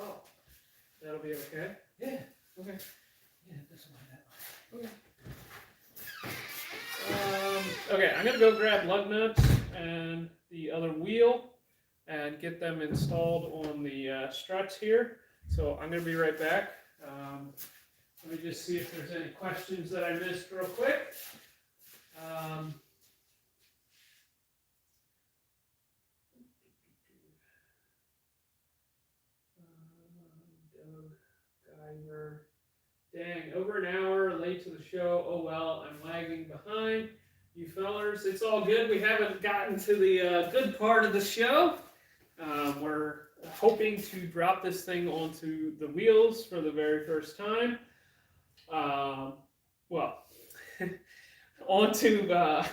S1: Oh, that'll be okay?
S2: Yeah.
S1: Okay.
S2: Yeah, this one, that one.
S1: Okay. Okay, I'm going to go grab lug nuts and the other wheel and get them installed on the struts here. So I'm going to be right back. Let me just see if there's any questions that I missed real quick. Doug Guyver. Dang, over an hour late to the show. Oh well, I'm lagging behind. You fellers, it's all good. We haven't gotten to the good part of the show. We're hoping to drop this thing onto the wheels for the very first time. Well, onto, I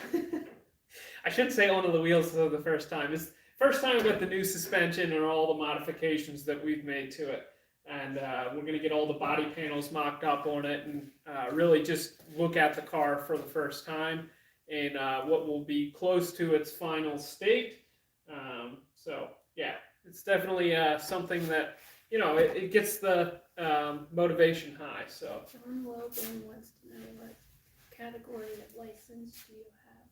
S1: should say onto the wheels for the first time. It's the first time with the new suspension and all the modifications that we've made to it. And we're going to get all the body panels mocked up on it and really just look at the car for the first time in what will be close to its final state. So, yeah, it's definitely something that, you know, it gets the motivation high. So.
S3: John Welding wants to know what category of license do you have?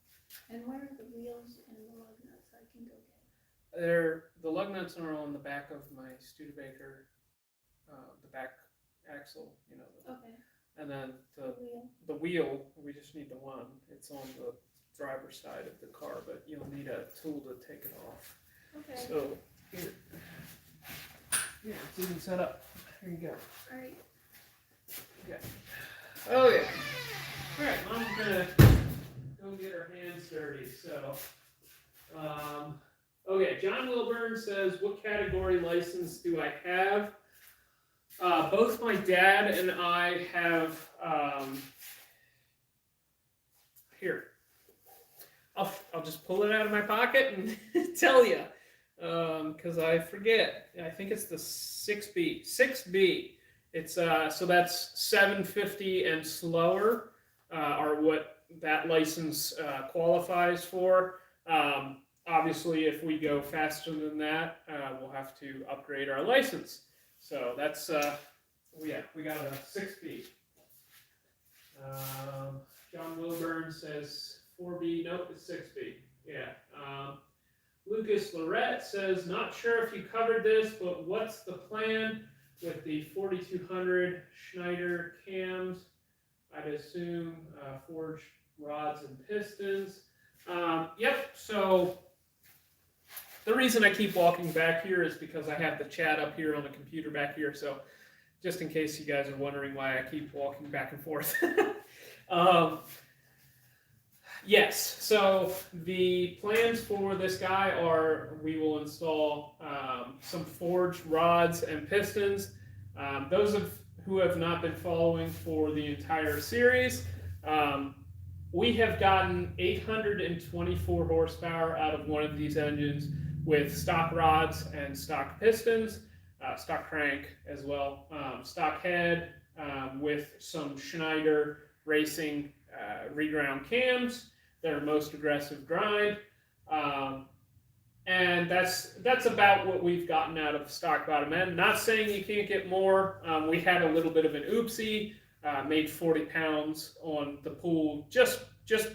S3: And where are the wheels and the lug nuts I can go get?
S1: The lug nuts are on the back of my Studebaker. The back axle, you know.
S3: Okay.
S1: And then
S3: Wheel.
S1: the wheel, we just need the one. It's on the driver's side of the car, but you'll need a tool to take it off.
S3: Okay.
S1: So, here. Yeah, it's even set up. Here you go.
S3: All right.
S1: Okay. Okay. Alright, Mom's gonna go get her hands dirty, so. Okay, John Wilburn says, what category license do I have? Both my dad and I have, here. I'll just pull it out of my pocket and tell you, because I forget. I think it's the 6B. 6B. It's so that's 750 and slower are what that license qualifies for. Obviously, if we go faster than that, we'll have to upgrade our license. So that's yeah, we got a 6B. John Wilburn says 4B. Nope, it's 6B. Yeah. Lucas Lorette says, not sure if you covered this, but what's the plan with the 4200 Schneider cams? I'd assume forged rods and pistons. Yep, so the reason I keep walking back here is because I have the chat up here on the computer back here, so just in case you guys are wondering why I keep walking back and forth. Yes, so the plans for this guy are we will install some forged rods and pistons. Those who have not been following for the entire series, we have gotten 824 horsepower out of one of these engines with stock rods and stock pistons, stock crank as well, stock head with some Schneider Racing reground cams. Their most aggressive grind, and that's about what we've gotten out of stock bottom end. Not saying you can't get more. We had a little bit of an oopsie, made 40 pounds on the pool just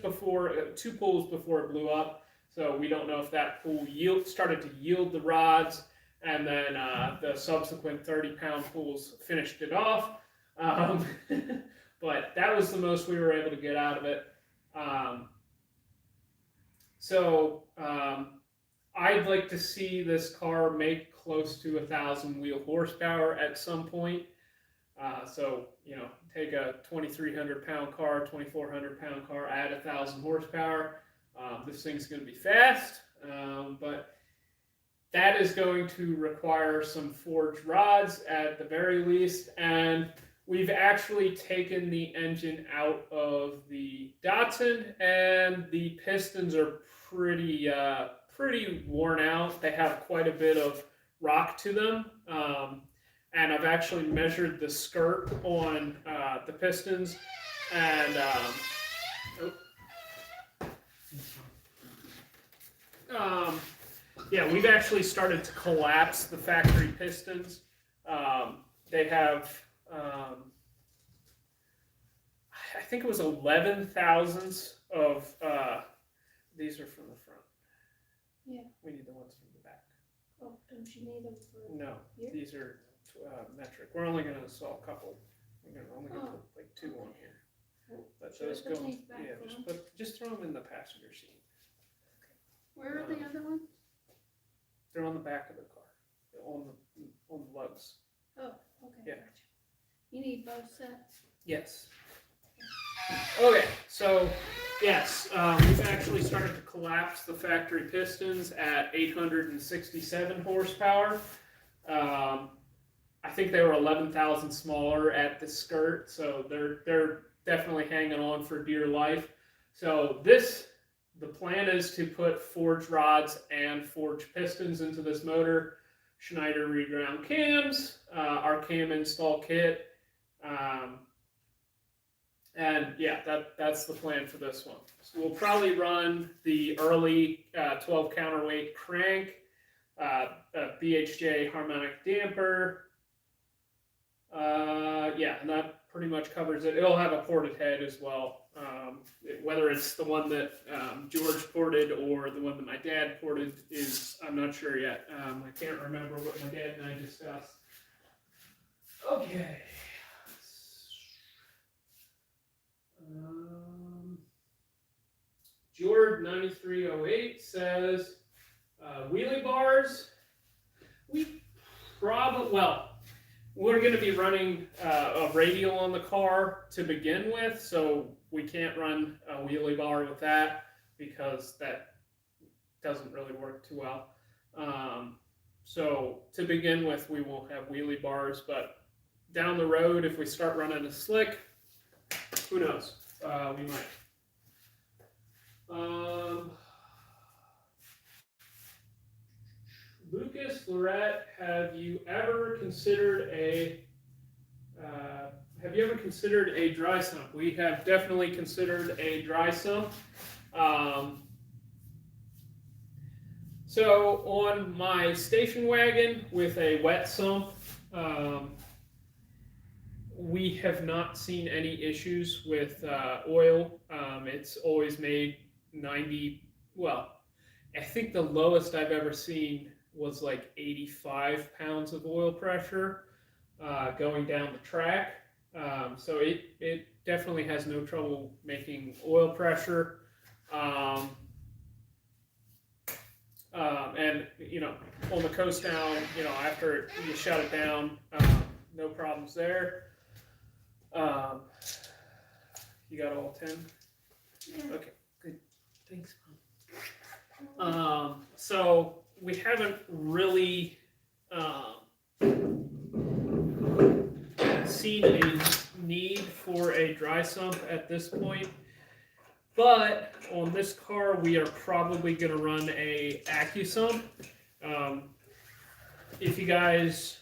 S1: before 2 pulls before it blew up. So we don't know if that pool started to yield the rods, and then the subsequent 30-pound pulls finished it off. But that was the most we were able to get out of it. So I'd like to see this car make close to 1,000 wheel horsepower at some point. So, you know, take a 2,300 pound car, 2,400 pound car, add 1,000 horsepower. This thing's going to be fast, but that is going to require some forged rods at the very least. And we've actually taken the engine out of the Datsun, and the pistons are pretty worn out. They have quite a bit of rock to them, and I've actually measured the skirt on the pistons, and yeah, we've actually started to collapse the factory pistons. They have I think it was 11 thousandths of these are from the front.
S3: Yeah.
S1: We need the ones from the back.
S3: Oh, don't you need them for
S1: No,
S3: here?
S1: these are metric. We're only going to install a couple. We're only going to put like 2 on here. But
S3: Should I
S1: those
S3: put
S1: go.
S3: these back
S1: Yeah,
S3: on?
S1: just throw them in the passenger seat.
S3: Where are the other ones?
S1: They're on the back of the car, on the lugs.
S3: Oh, okay.
S1: Yeah.
S3: Gotcha. You need both sets.
S1: Yes. Okay, so yes, we've actually started to collapse the factory pistons at 867 horsepower. I think they were 11,000 smaller at the skirt, so they're definitely hanging on for dear life. So the plan is to put forged rods and forged pistons into this motor, Schneider reground cams, our cam install kit, and yeah, that's the plan for this one. So we'll probably run the early 12 counterweight crank, a BHJ harmonic damper. Yeah, and that pretty much covers it. It'll have a ported head as well. Whether it's the one that George ported or the one that my dad ported I'm not sure yet. I can't remember what my dad and I discussed. Okay. Jord 9308 says, wheelie bars, we probably, well, we're going to be running a radial on the car to begin with, so we can't run a wheelie bar with that because that doesn't really work too well. So to begin with, we won't have wheelie bars, but down the road, if we start running a slick, who knows? We might. Lucas, Lorette, have you ever considered a dry sump? We have definitely considered a dry sump. So on my station wagon with a wet sump, we have not seen any issues with oil. It's always made 90, well, I think the lowest I've ever seen was like 85 pounds of oil pressure going down the track. So it definitely has no trouble making oil pressure. And, on the coast down, after you shut it down, no problems there. You got all 10?
S3: Yeah.
S1: Okay, good. Thanks, Mom. So we haven't really seen a need for a dry sump at this point. But on this car, we are probably going to run a AccuSump. If you guys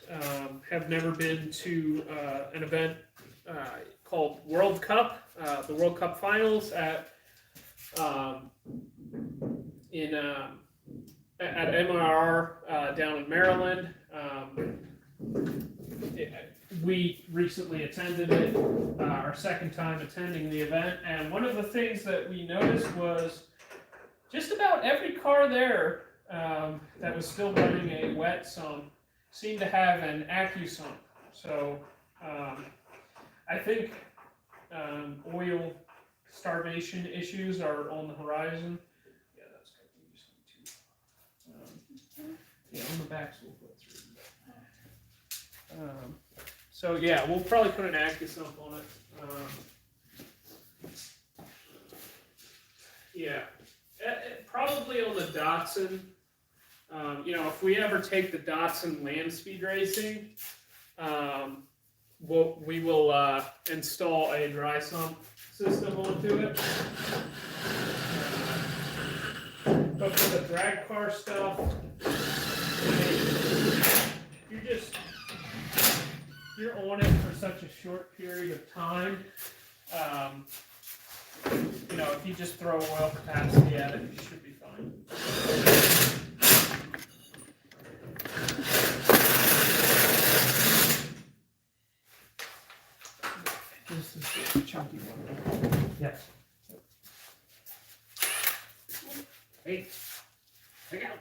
S1: have never been to an event called World Cup, the World Cup Finals at Ameri-Barra down in Maryland, we recently attended it, our second time attending the event, and one of the things that we noticed was just about every car there that was still running a wet sump seemed to have an AccuSump. So I think oil starvation issues are on the horizon. Yeah, that's good. Yeah, on the backs we'll put through. So yeah, we'll probably put an AccuSump on it. Yeah, probably on the Datsun. If we ever take the Datsun land speed racing, we will install a dry sump system onto it. But for the drag car stuff, you're on it for such a short period of time. If you just throw oil capacity at it, you should be fine. This is the chunky one. Yes. Hey, take out.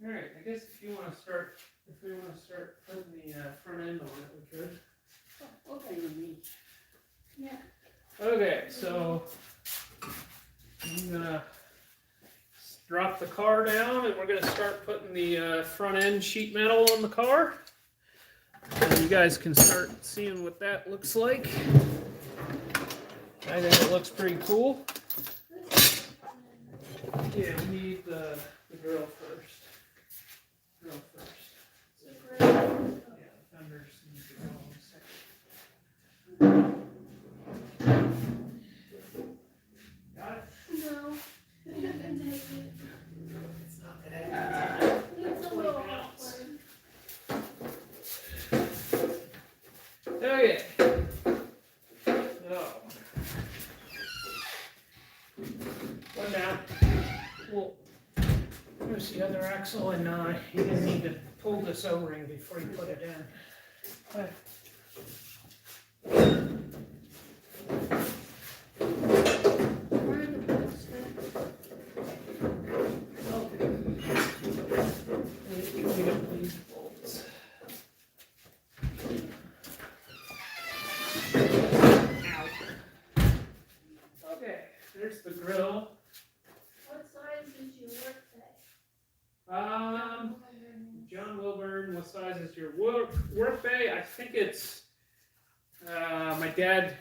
S1: All right, I guess if we want to start putting the front end on it, we could.
S3: Oh, okay. Yeah.
S1: Okay, so I'm gonna drop the car down, and we're gonna start putting the front end sheet metal on the car. And you guys can start seeing what that looks like. I think it looks pretty cool. Yeah, we need the grill first. Yeah, the fenders need to go in a second. Got it?
S3: No.
S1: It's not that heavy.
S3: It's a little awkward.
S1: Okay. So, one down. Well, there's the other axle, and you're gonna need to pull this O-ring before you put it in. Okay.
S3: Where are the bolts then?
S1: We got these bolts. work bay, I think it's my dad.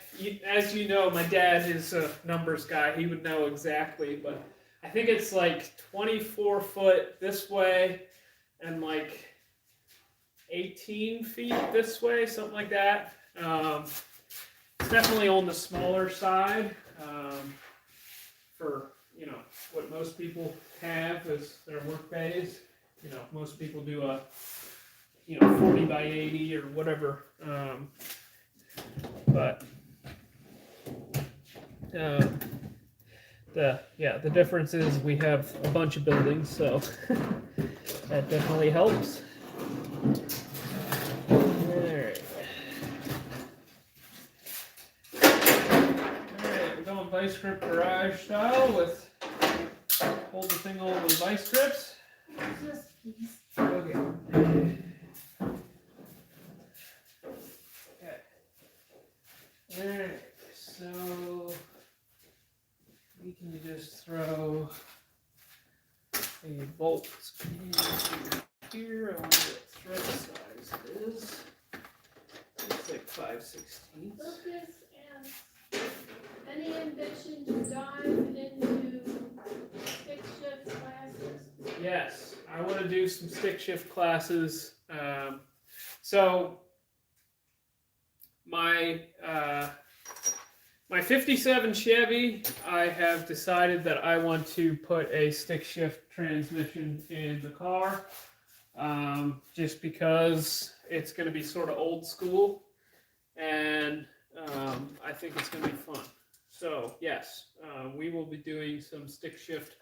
S1: As you know, my dad is a numbers guy. He would know exactly, but I think it's like 24 foot this way and like 18 feet this way, something like that. It's definitely on the smaller side for what most people have as their work bays. Most people do a 40 by 80 or whatever. But the difference is we have a bunch of buildings, so that definitely helps. Alright, we're going vice grip garage style with hold the thing on with vice grips.
S3: Just please.
S1: Okay. Alright, so we can just throw a bolt in here. I wonder what thread size it is. It's like 5/16.
S3: Lucas asks, any ambition to dive into stick shift classes?
S1: Yes, I want to do some stick shift classes. So my 57 Chevy, I have decided that I want to put a stick shift transmission in the car, just because it's going to be sort of old school, and I think it's going to be fun. So yes, we will be doing some stick shift.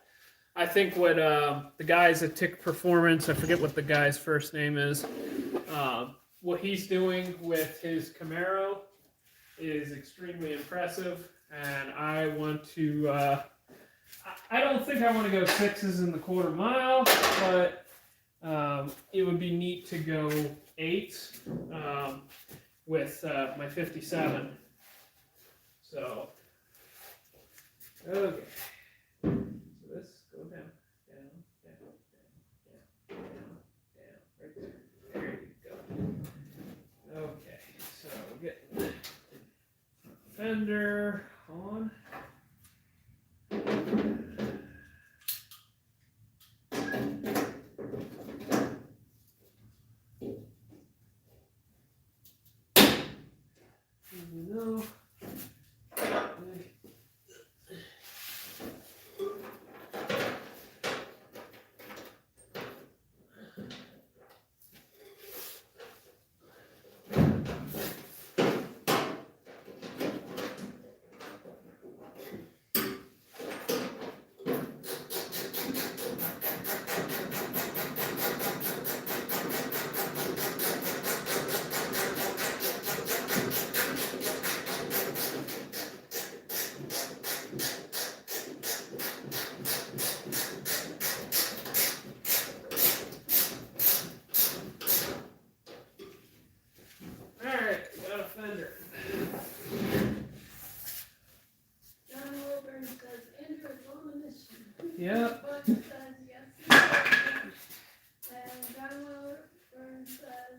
S1: I think what the guys at Tick Performance, I forget what the guy's first name is, what he's doing with his Camaro is extremely impressive, and I want to, I don't think I want to go 6s in the quarter mile, but it would be neat to go 8s with my 57. So, okay. So this, go down, down, down, down, down, down, down, right there. There you go. Okay, so get the fender on. No. Yep.
S3: Bud says yes. And John Wilburn says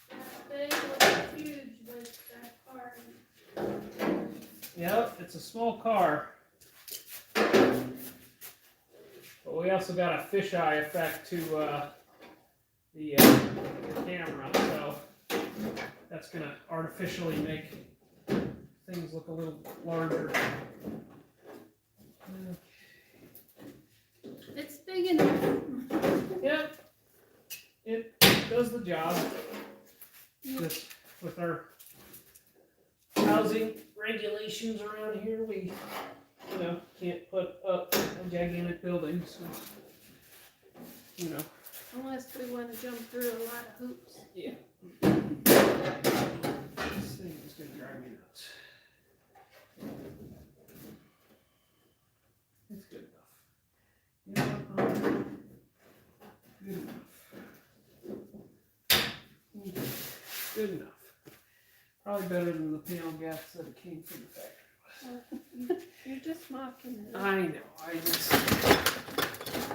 S3: that they look huge with that car.
S1: Yep, it's a small car. But we also got a fisheye effect to the camera, so that's going to artificially make things look a little larger.
S3: It's big enough.
S1: Yep, it does the job. Just with our housing regulations around here, we, can't put up a gigantic building, so,
S3: Unless we want to jump through a lot of hoops.
S1: Yeah. This thing is going to drive me nuts. It's good enough. Good enough. Good enough. Probably better than the panel gaps that it came from the factory.
S3: You're just mocking it.
S1: I know.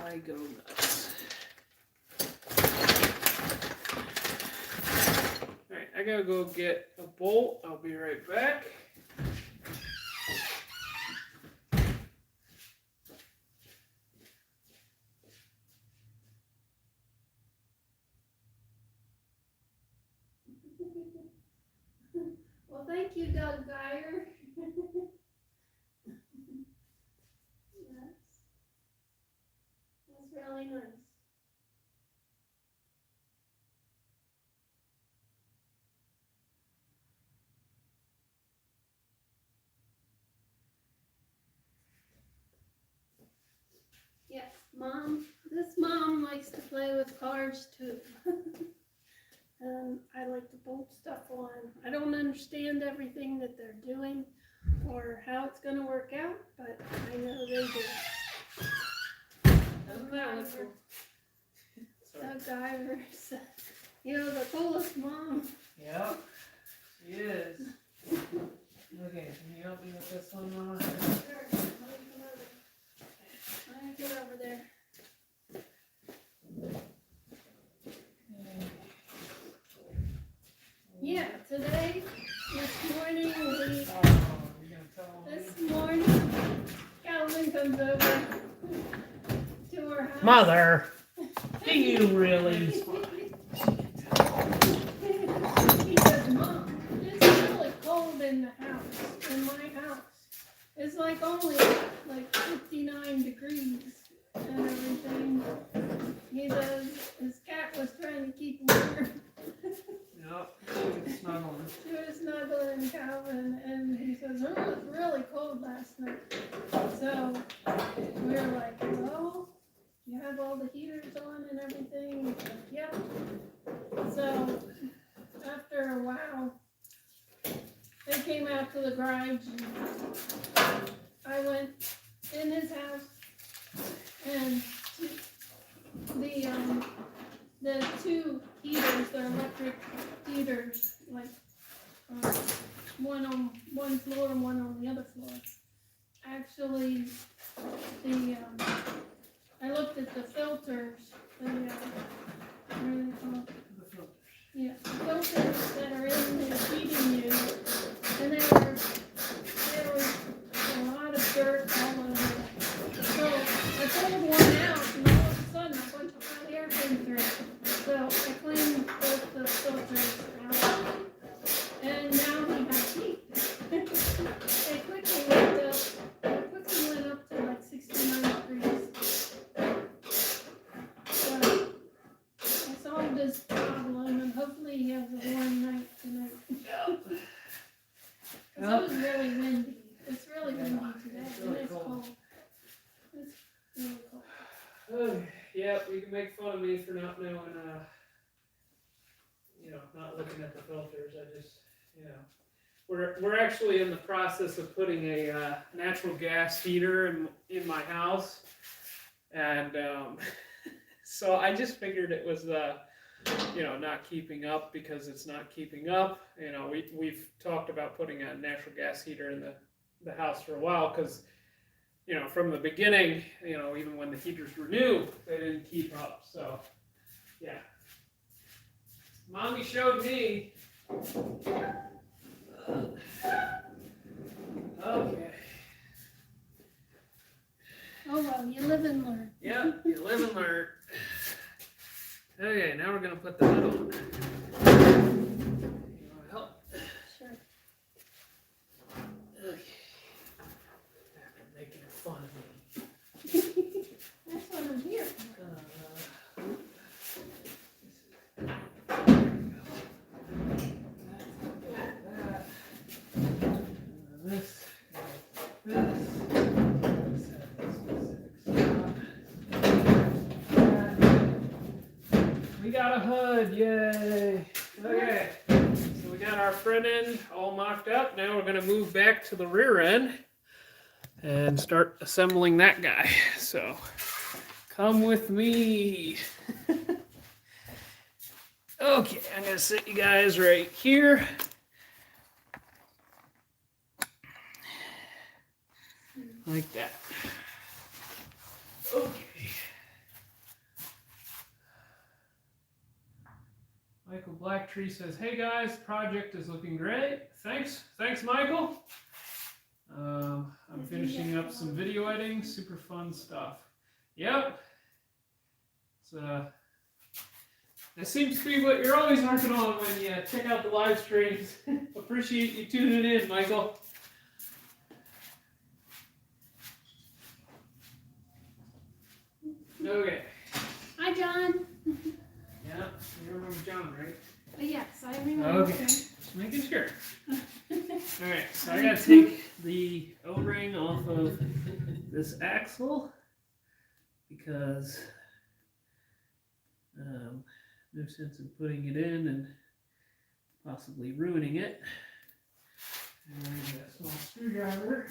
S1: I go nuts. I gotta go get a bolt. I'll be right back.
S3: Well, thank you, Doug Geyer. That's really nice. Yes, this mom likes to play with cars too. And I like to bolt stuff on. I don't understand everything that they're doing or how it's gonna work out, but I know they do.
S1: Doesn't that look cool? Sorry.
S3: Doug Ivers, the coolest mom.
S1: Yep, she is. Okay, can you help me with this one, Mama?
S3: Sure, let me get over there. Yeah, this morning, Calvin comes over to our house.
S2: Mother, do you really?
S3: He says, Mom, it's really cold in the house, in my house. It's like only like 59 degrees and everything. He says his cat was trying to keep him warm.
S1: Yep, she was snuggling.
S3: She was snuggling Calvin, and he says, oh, it was really cold last night. So we were like, well, you have all the heaters on and everything? He's like, yep. So after a while, they came out to the garage, and I went in his house, and the two heaters, they're electric heaters, like one on one floor and one on the other floor. Actually, I looked at the filters, what are they called?
S1: The filters.
S3: Yeah, the filters that are in the heating unit, and there was a lot of dirt all over it. So I pulled one out, and all of a sudden a bunch of hot air came through. So I cleaned both the filters out, and now he has heat. They quickly went up to like 69 degrees. So I solved his problem, and hopefully he has a warm night tonight. Because it was really windy. It's really windy today, and it's cold. It's really cold.
S1: Oh, yep, you can make fun of me for not knowing, not looking at the filters. I just, we're actually in the process of putting a natural gas heater in my house, and so I just figured it was not keeping up because it's not keeping up. We've talked about putting a natural gas heater in the house for a while because, from the beginning, even when the heaters were new, they didn't keep up. So, yeah. Mommy showed me. Okay.
S3: Oh well, you live and learn.
S1: Yep, you live and learn. Okay, now we're going to put the hood on. You want to help?
S3: Sure.
S1: Okay. After making fun of me.
S3: That's what I'm here for.
S1: We got a hood, yay! Okay, so we got our front end all mocked up. Now we're going to move back to the rear end and start assembling that guy. So, come with me. Okay, I'm going to sit you guys right here. Like that. Okay. Michael Blacktree says, "Hey guys, the project is looking great. Thanks, Michael. I'm finishing up some video editing. Super fun stuff. Yep. That seems to be what you're always working on when you check out the live streams. Appreciate you tuning in, Michael." Okay.
S3: Hi, John.
S1: Yeah, you remember John, right?
S3: Yes, I remember.
S1: Okay, just making sure. Alright, so I gotta take the O-ring off of this axle because no sense in putting it in and possibly ruining it. And I got a small screwdriver.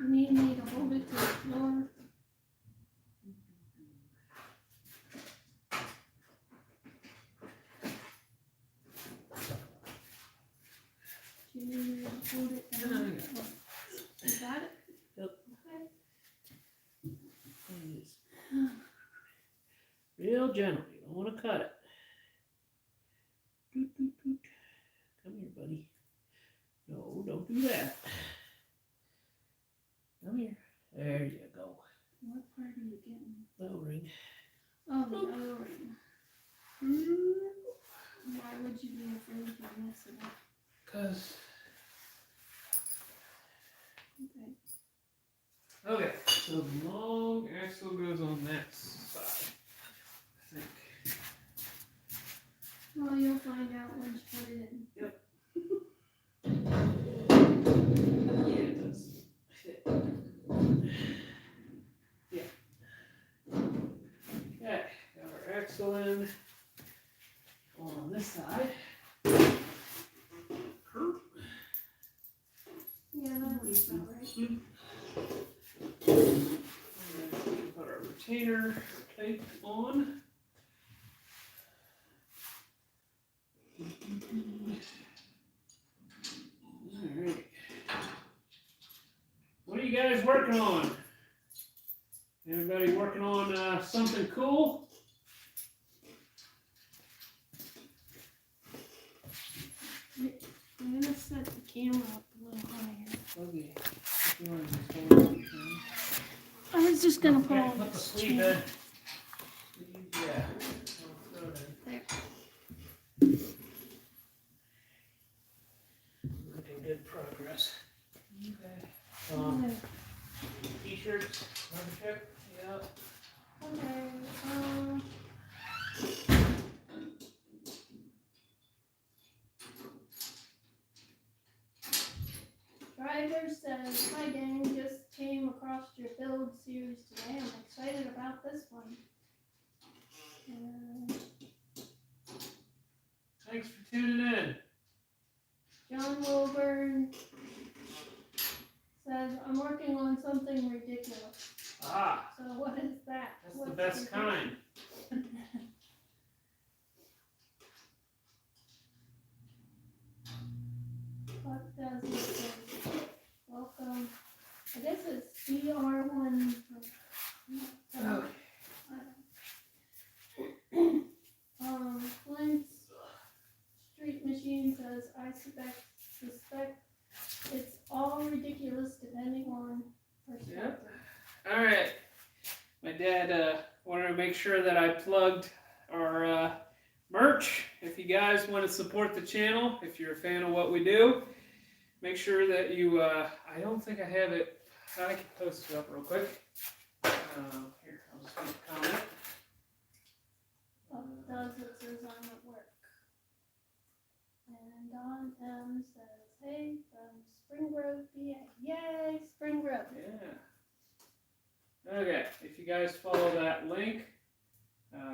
S3: You need me to hold it to the floor. You need me to hold it down. You got it?
S1: Yep.
S3: Okay.
S1: Real gentle, you don't want to cut it. Doot, doot, doot. Come here, buddy. No, don't do that. Come here. There you go.
S3: What part are you getting?
S1: The O-ring.
S3: Oh, the O-ring. Why would you be afraid to mess it up?
S1: Because.
S3: Okay.
S1: Okay, so the long axle goes on that side, I think.
S3: Well, you'll find out once you put it in.
S1: Yep. Yeah, it does fit. Yeah. Okay, got our axle in on this side.
S3: Yeah, that looks about right.
S1: Put our retainer tape on. Alright. What are you guys working on? Anybody working on something cool?
S3: I'm gonna set the camera up a little higher.
S1: Okay. If you want to just hold it, you can.
S3: I was just gonna pull
S1: Put the
S3: this
S1: sleeve
S3: chair.
S1: in. Yeah. I'll throw it in.
S3: There.
S1: Making good progress. Okay.
S3: Okay.
S1: T-shirts, membership. Yep.
S3: Okay. Driver says, "Hi gang, just came across your build series today. I'm excited about this one."
S1: Thanks for tuning in.
S3: John Wilburn says, "I'm working on something ridiculous."
S1: Ah,
S3: So what is that?
S1: that's the
S3: What's
S1: best
S3: ridiculous?
S1: kind.
S3: What does it say? Welcome. I guess it's CR1.
S1: Okay.
S3: Clint's Street Machine says, "I suspect it's all ridiculous depending on perspective."
S1: All right. My dad wanted to make sure that I plugged our merch. If you guys want to support the channel, if you're a fan of what we do, make sure that you, I don't think I have it. I can post it up real quick. Here, I'll just make a comment.
S3: What does it says I'm at work? And Don M says, "Hey, from Spring Grove, PA. Yay, Spring Grove."
S1: Yeah. Okay, if you guys follow that link,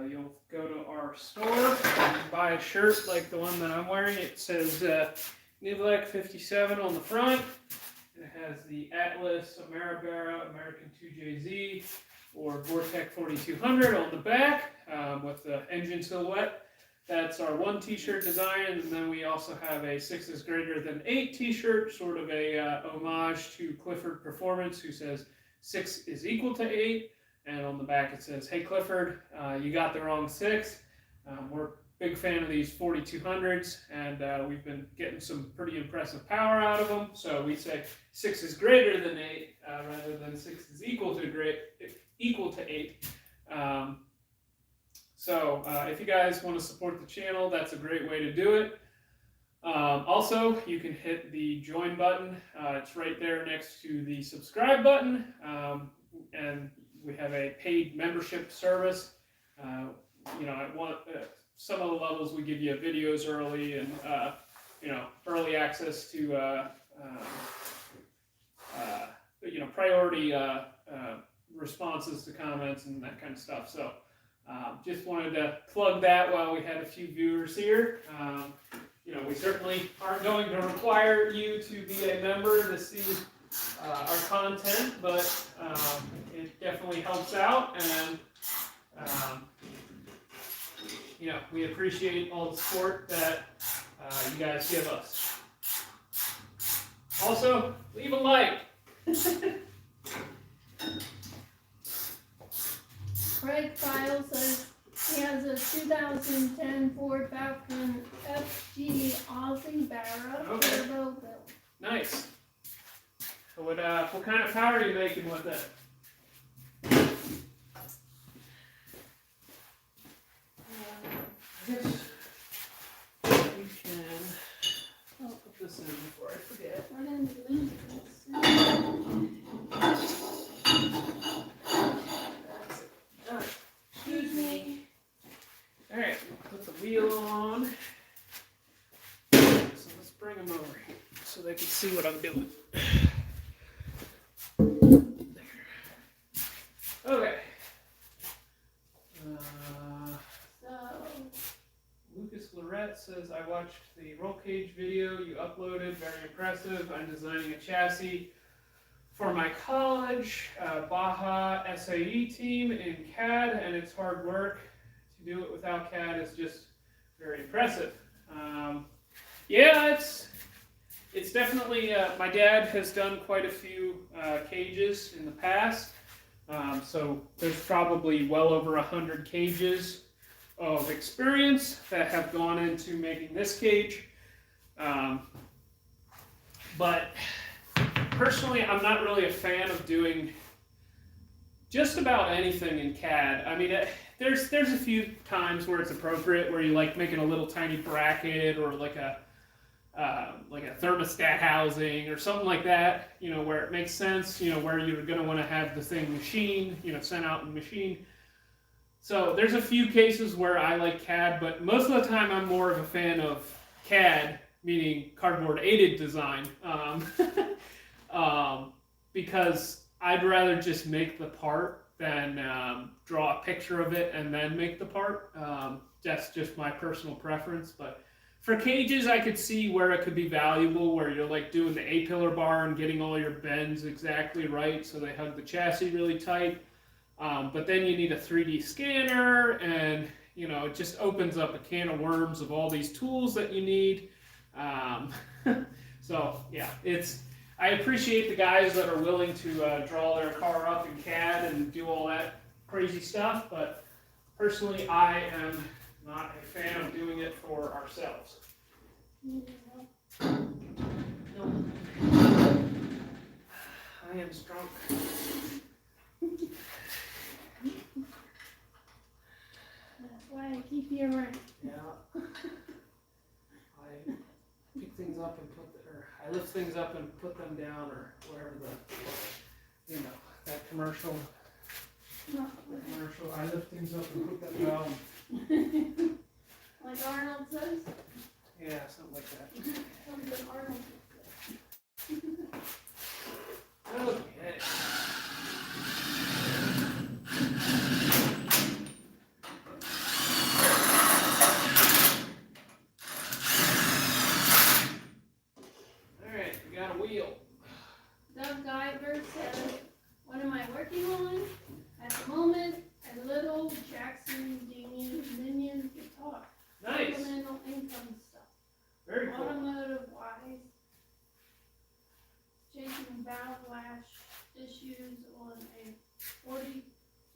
S1: you'll go to our store and buy a shirt like the one that I'm wearing. It says Nivlek 57 on the front. It has the Atlas, Ameri-Barra, American 2JZ, or Vortec 4200 on the back with the engine silhouette. That's our one t-shirt design, and then we also have a 6 is greater than 8 t-shirt, sort of a homage to Clifford Performance, who says 6 is equal to 8, and on the back it says, "Hey Clifford, you got the wrong 6." We're a big fan of these 4200s, and we've been getting some pretty impressive power out of them. So we say 6 is greater than 8 rather than 6 is equal to 8. So if you guys want to support the channel, that's a great way to do it. Also, you can hit the join button. It's right there next to the subscribe button. And we have a paid membership service. Some of the levels we give you videos early and early access to priority responses to comments and that kind of stuff. So just wanted to plug that while we had a few viewers here. We certainly aren't going to require you to be a member to see our content, but it definitely helps out, and we appreciate all the support that you guys give us. Also, leave a like.
S3: Craig Kyle says he has a 2010 Ford Falcon FG Ameri-Barra turbo build.
S1: Nice. So what kind of power are you making with it? I guess we can. I'll put this in before I forget.
S3: We're going to lose this. Excuse me.
S1: Alright, put the wheel on. So let's bring them over here so they can see what I'm doing. Okay. Lucas Lorette says, I watched the roll cage video you uploaded, very impressive. I'm designing a chassis for my college Baja SAE team in CAD, and it's hard work. To do it without CAD is just very impressive. Yeah, it's definitely, my dad has done quite a few cages in the past, so there's probably well over 100 cages of experience that have gone into making this cage. But personally, I'm not really a fan of doing just about anything in CAD. I mean, there's a few times where it's appropriate, where you like making a little tiny bracket or like a thermostat housing or something like that, where it makes sense, where you're going to want to have the thing machined, sent out and machined. So there's a few cases where I like CAD, but most of the time I'm more of a fan of CAD, meaning cardboard aided design, because I'd rather just make the part than draw a picture of it and then make the part. That's just my personal preference. But for cages, I could see where it could be valuable, where you're like doing the A-pillar bar and getting all your bends exactly right so they hug the chassis really tight. But then you need a 3D scanner, and it just opens up a can of worms of all these tools that you need. So yeah, I appreciate the guys that are willing to draw their car up in CAD and do all that crazy stuff, but personally I am not a fan of doing it for ourselves. No. I am drunk.
S3: That's why I keep you around.
S1: Yeah. I pick things up and I lift things up and put them down, or whatever that commercial. I lift things up and put them down.
S3: Like Arnold says?
S1: Yeah, something like that.
S3: Something Arnold says.
S1: Okay. Alright, we got a wheel.
S3: Doug Guyver says, what am I working on? At the moment, a little Jackson Dini Minion guitar.
S1: Nice.
S3: Supplemental income stuff.
S1: Very cool.
S3: Automotive wise. Jake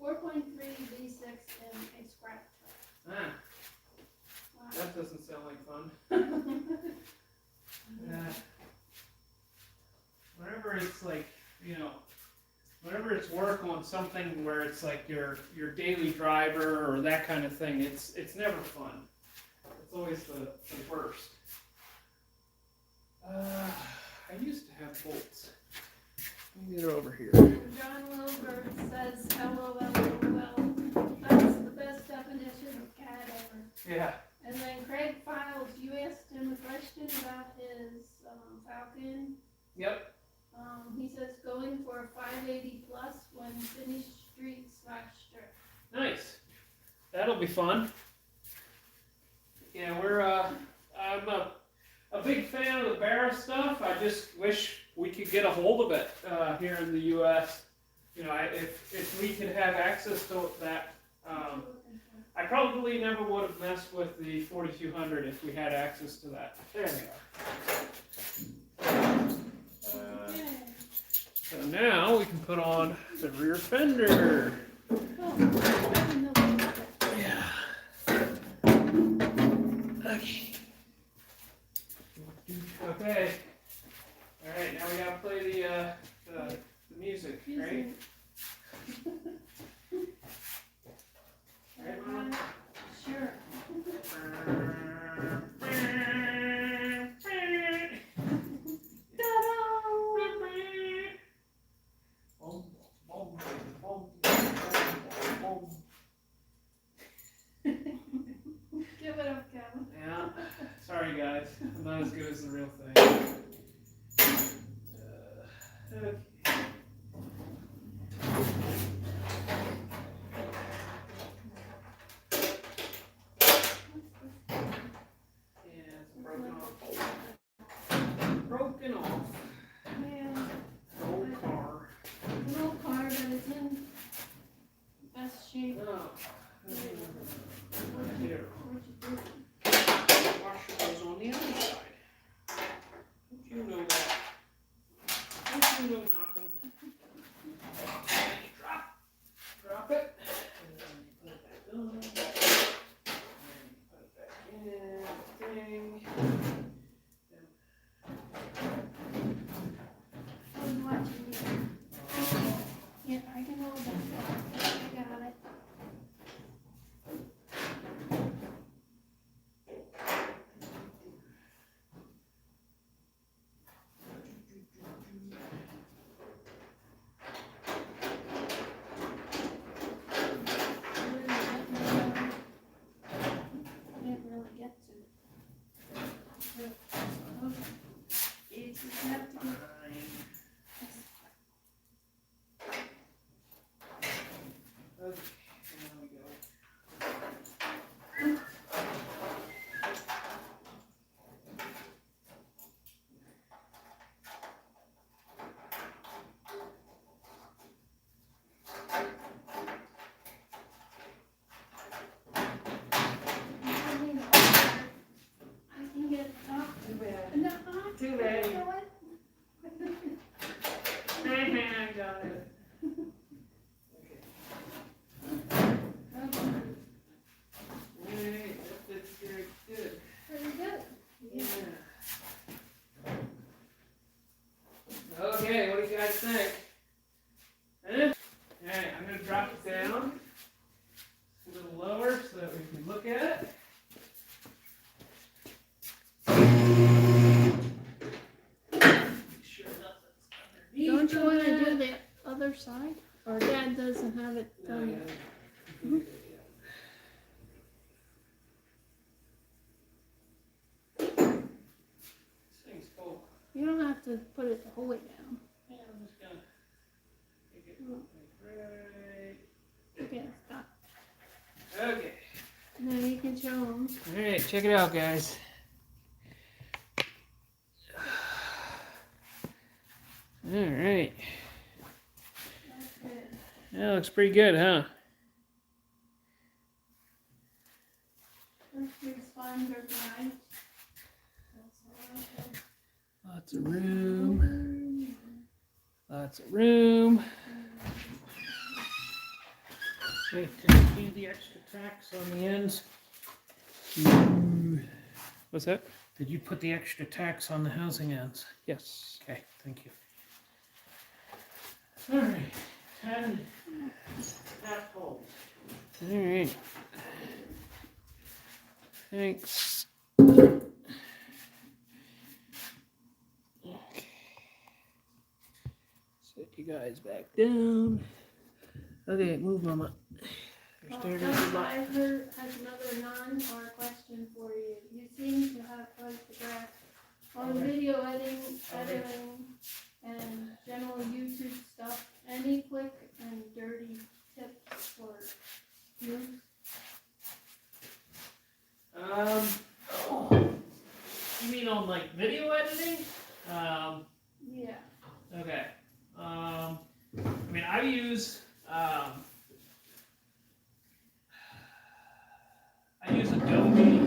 S3: 4.3 V6 and a scrap truck.
S1: Ah,
S3: Wow.
S1: that doesn't sound like fun. Whenever it's like, you know, whenever it's work on something where it's like your daily driver or that kind of thing, it's never fun. It's always the worst. I used to have bolts. Let me get over here.
S3: John Wilbur says, LOL. That's the best definition of cat ever.
S1: Yeah.
S3: And then Craig Files, you asked him a question about his Falcon.
S1: Yep.
S3: He says going for a 580 plus when finished street/strip.
S1: Nice. That'll be fun. Yeah, I'm a big fan of the Barra stuff. I just wish we could get a hold of it here in the U.S. You know, if we could have access to that, I probably never would have messed with the 4200 if we had access to that. There we are. So now we can put on the rear fender. Yeah. Okay. Okay. All right. Now we gotta play the music, right? Right, Mom?
S3: Sure. Give it up, Kevin.
S1: Yeah. Sorry, guys. I'm not as good as the real thing. Okay. Yeah, it's broken off. Broken off.
S3: Yeah.
S1: Old car.
S3: An old car, but it's in best shape.
S1: Oh.
S3: What'd
S1: Here.
S3: you do?
S1: Washer goes on the other side. Don't you know that? Don't you know nothing? Drop it. And then you put it back on. And you put it back in. Thing.
S3: I was watching you. Yeah, I can hold that. I got it. I didn't really get to it. Okay. You just have to get
S1: Okay, there we go.
S3: I can get it up.
S1: Too bad.
S3: No,
S1: Too bad.
S3: You know what?
S1: I got it. Okay. Alright, that fits very good.
S3: Very good.
S1: Yeah. Okay, what do you guys think? Huh? Alright, I'm going to drop it down a little lower so that we can look at it. Make sure nothing's underneath.
S3: Don't you want to
S1: that.
S3: do the other side? Or Dad doesn't have it
S1: No,
S3: done
S1: yeah.
S3: yet?
S1: This thing's full.
S3: You don't have to put it the whole way down.
S1: Yeah, I'm just gonna take it like right.
S3: Okay, stop.
S1: Okay.
S3: Now you can show them.
S1: All right, check it out, guys. All right.
S3: Okay.
S1: That looks pretty good, huh?
S3: First responder guide. That's all I have.
S1: Lots of room. Lots of room.
S2: Okay, did you do the extra tacks on the ends?
S1: What's that?
S2: Did you put the extra tacks on the housing ends?
S1: Yes.
S2: Okay, thank you. All right, 10 half holes.
S1: All right. Thanks. Okay. Set you guys back down. Okay, move, Mama.
S3: Well,
S1: There's
S3: Doug
S1: 30
S3: Pfizer has another non-car question for you. You seem to have quite the grasp on
S2: Okay.
S3: video editing and general YouTube stuff. Any quick and dirty tips for you?
S1: You mean on like video editing?
S3: Yeah.
S1: Okay. I mean, I use Adobe.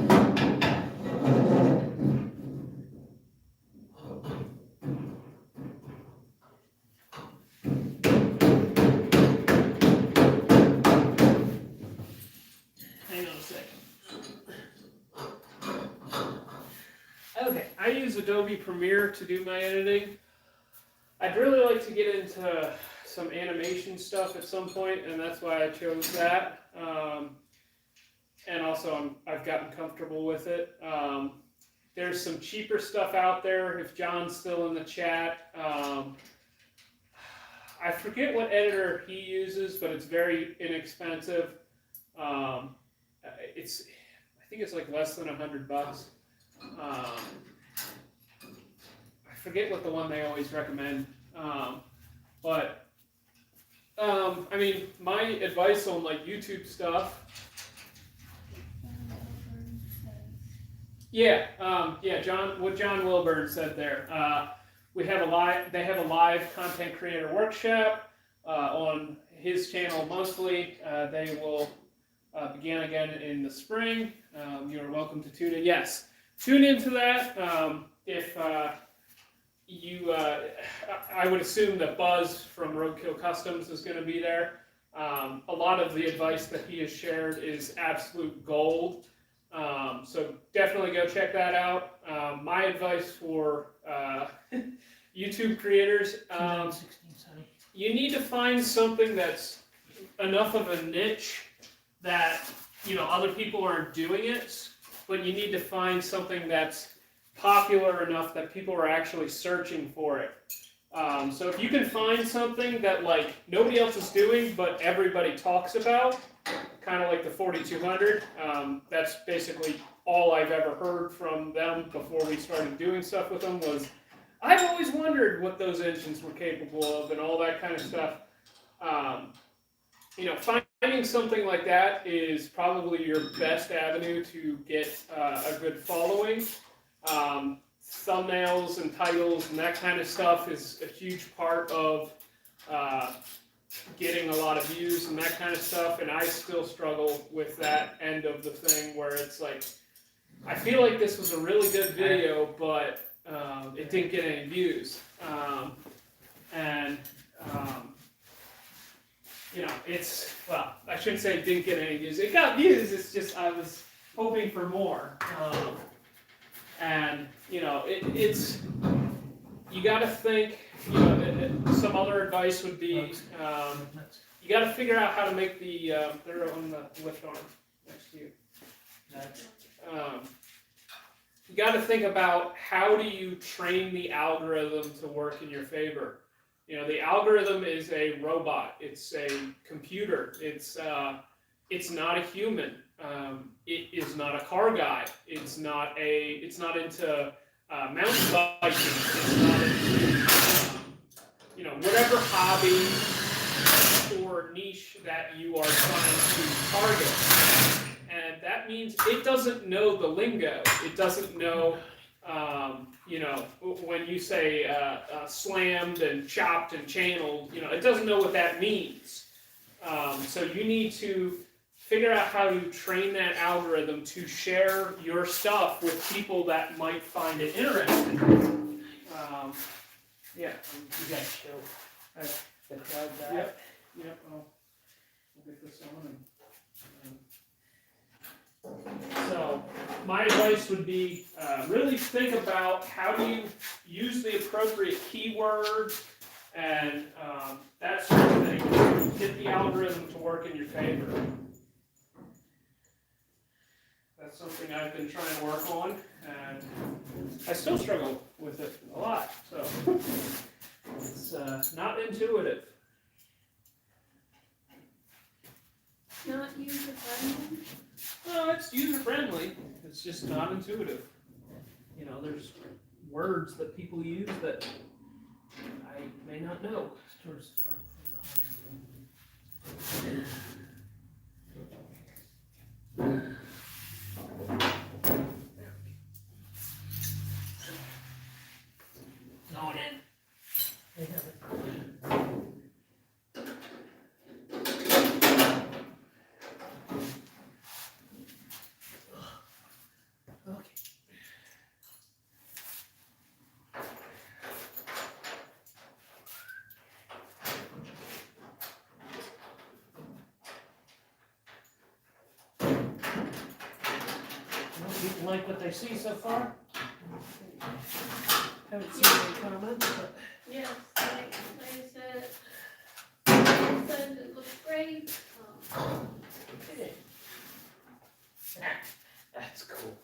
S1: Hang on a second. Okay, I use Adobe Premiere to do my editing. I'd really like to get into some animation stuff at some point, and that's why I chose that. And also, I've gotten comfortable with it. There's some cheaper stuff out there. If John's still in the chat, I forget what editor he uses, but it's very inexpensive. I think it's like less than $100. I forget what the one they always recommend, but I mean, my advice on like YouTube stuff. Yeah, John. What John Wilburn said there. They have a live content creator workshop on his channel monthly. They will begin again in the spring. You're welcome to tune in. Yes, tune into that. If I would assume that Buzz from Roadkill Customs is going to be there. A lot of the advice that he has shared is absolute gold. So definitely go check that out. My advice for YouTube creators, you need to find something that's enough of a niche that, other people aren't doing it, but you need to find something that's popular enough that people are actually searching for it. So if you can find something that like nobody else is doing, but everybody talks about, kind of like the 4200, that's basically all I've ever heard from them before we started doing stuff with them was, I've always wondered what those engines were capable of and all that kind of stuff. Finding something like that is probably your best avenue to get a good following. Thumbnails and titles and that kind of stuff is a huge part of getting a lot of views and that kind of stuff, and I still struggle with that end of the thing where it's like, I feel like this was a really good video, but it didn't get any views. Well, I shouldn't say it didn't get any views. It got views, it's just I was hoping for more. It's, you got to think, some other advice would be, you got to figure out how to make the, they're on the lift arm next to you. You got to think about how do you train the algorithm to work in your favor. The algorithm is a robot. It's a computer. It's not a human. It is not a car guy. It's not into mountain biking. It's not into, whatever hobby or niche that you are trying to target. And that means it doesn't know the lingo. It doesn't know, when you say slammed and chopped and channeled, it doesn't know what that means. So you need to figure out how to train that algorithm to share your stuff with people that might find it interesting. Yeah.
S2: You guys show the crowd that.
S1: Yep. We'll get this on. So my advice would be really think about how do you use the appropriate keywords and that sort of thing. Get the algorithm to work in your favor. That's something I've been trying to work on, and I still struggle with it a lot. So it's not intuitive.
S3: Not user friendly.
S1: No, it's user friendly. It's just not intuitive. You know, there's words that people use that I may not know.
S2: Going in. They have it. Okay. People like what they see so far? Haven't seen any comments, but
S3: Yes, like I said, it looks great.
S2: okay. That's cool.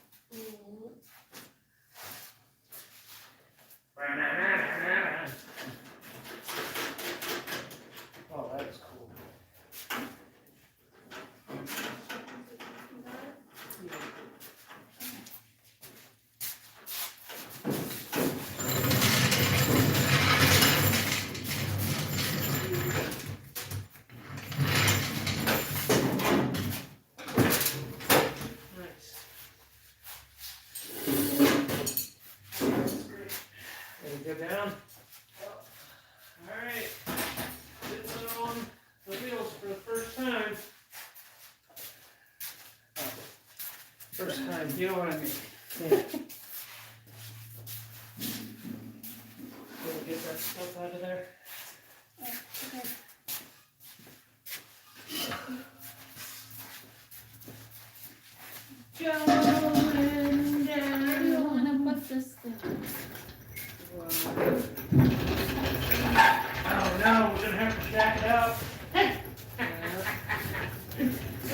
S2: Oh, that's cool. Nice. There you go down.
S1: Alright. Sitting on the wheels for the first time.
S2: First time.
S1: You know what I mean.
S2: Yeah. We'll get that stuff out of there.
S3: Okay. Going down. Where do you want to put this thing?
S1: Oh no, we're gonna have to jack it up. You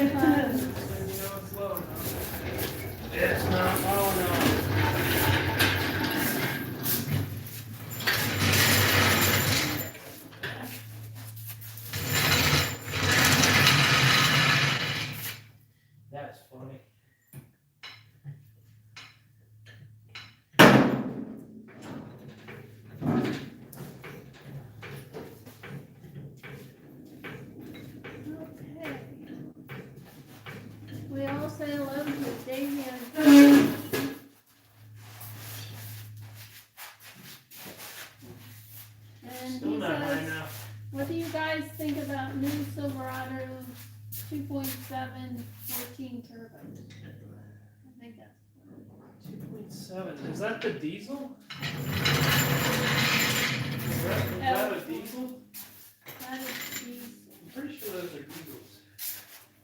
S1: know it's low enough.
S2: It's not low enough. That's funny.
S3: Okay. We all say hello to Damien. And
S2: Still
S3: he
S2: not high
S3: says,
S2: enough.
S3: what do you guys think about new Silverado 2.7 14 turbo? I think that's
S1: 2.7. Is that the diesel? Is that a diesel?
S3: that is diesel.
S1: I'm pretty sure those are diesels.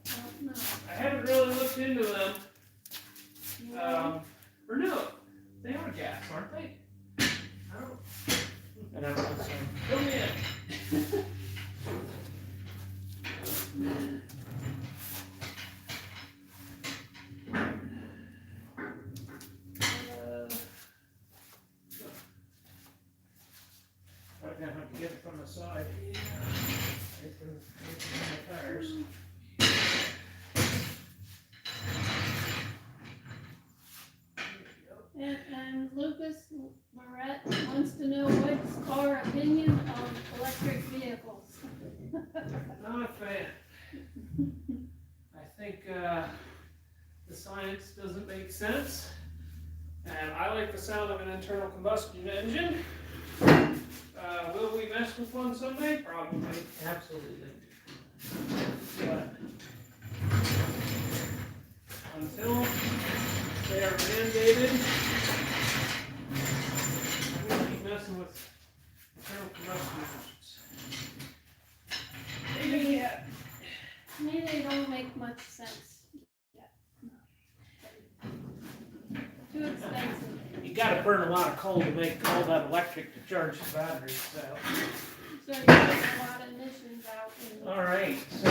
S3: Don't know.
S1: I haven't really looked into them.
S3: You know?
S1: Or no, they are gas, aren't they? I don't think so. Fill me in.
S2: I'm gonna have to get it from the side. Right from the tires.
S3: And Lucas Moret wants to know what's our opinion of electric vehicles.
S1: Not a fan. I think the science doesn't make sense. And I like the sound of an internal combustion engine. Will we mess with one someday? Probably.
S2: Absolutely.
S1: But until they are mandated, I won't keep messing with internal combustion engines. Maybe
S3: much sense yet. Too expensive.
S2: You gotta burn a lot of coal to make all that electric to charge the batteries, so.
S3: So you're getting a lot of emissions out. In
S2: All right, so,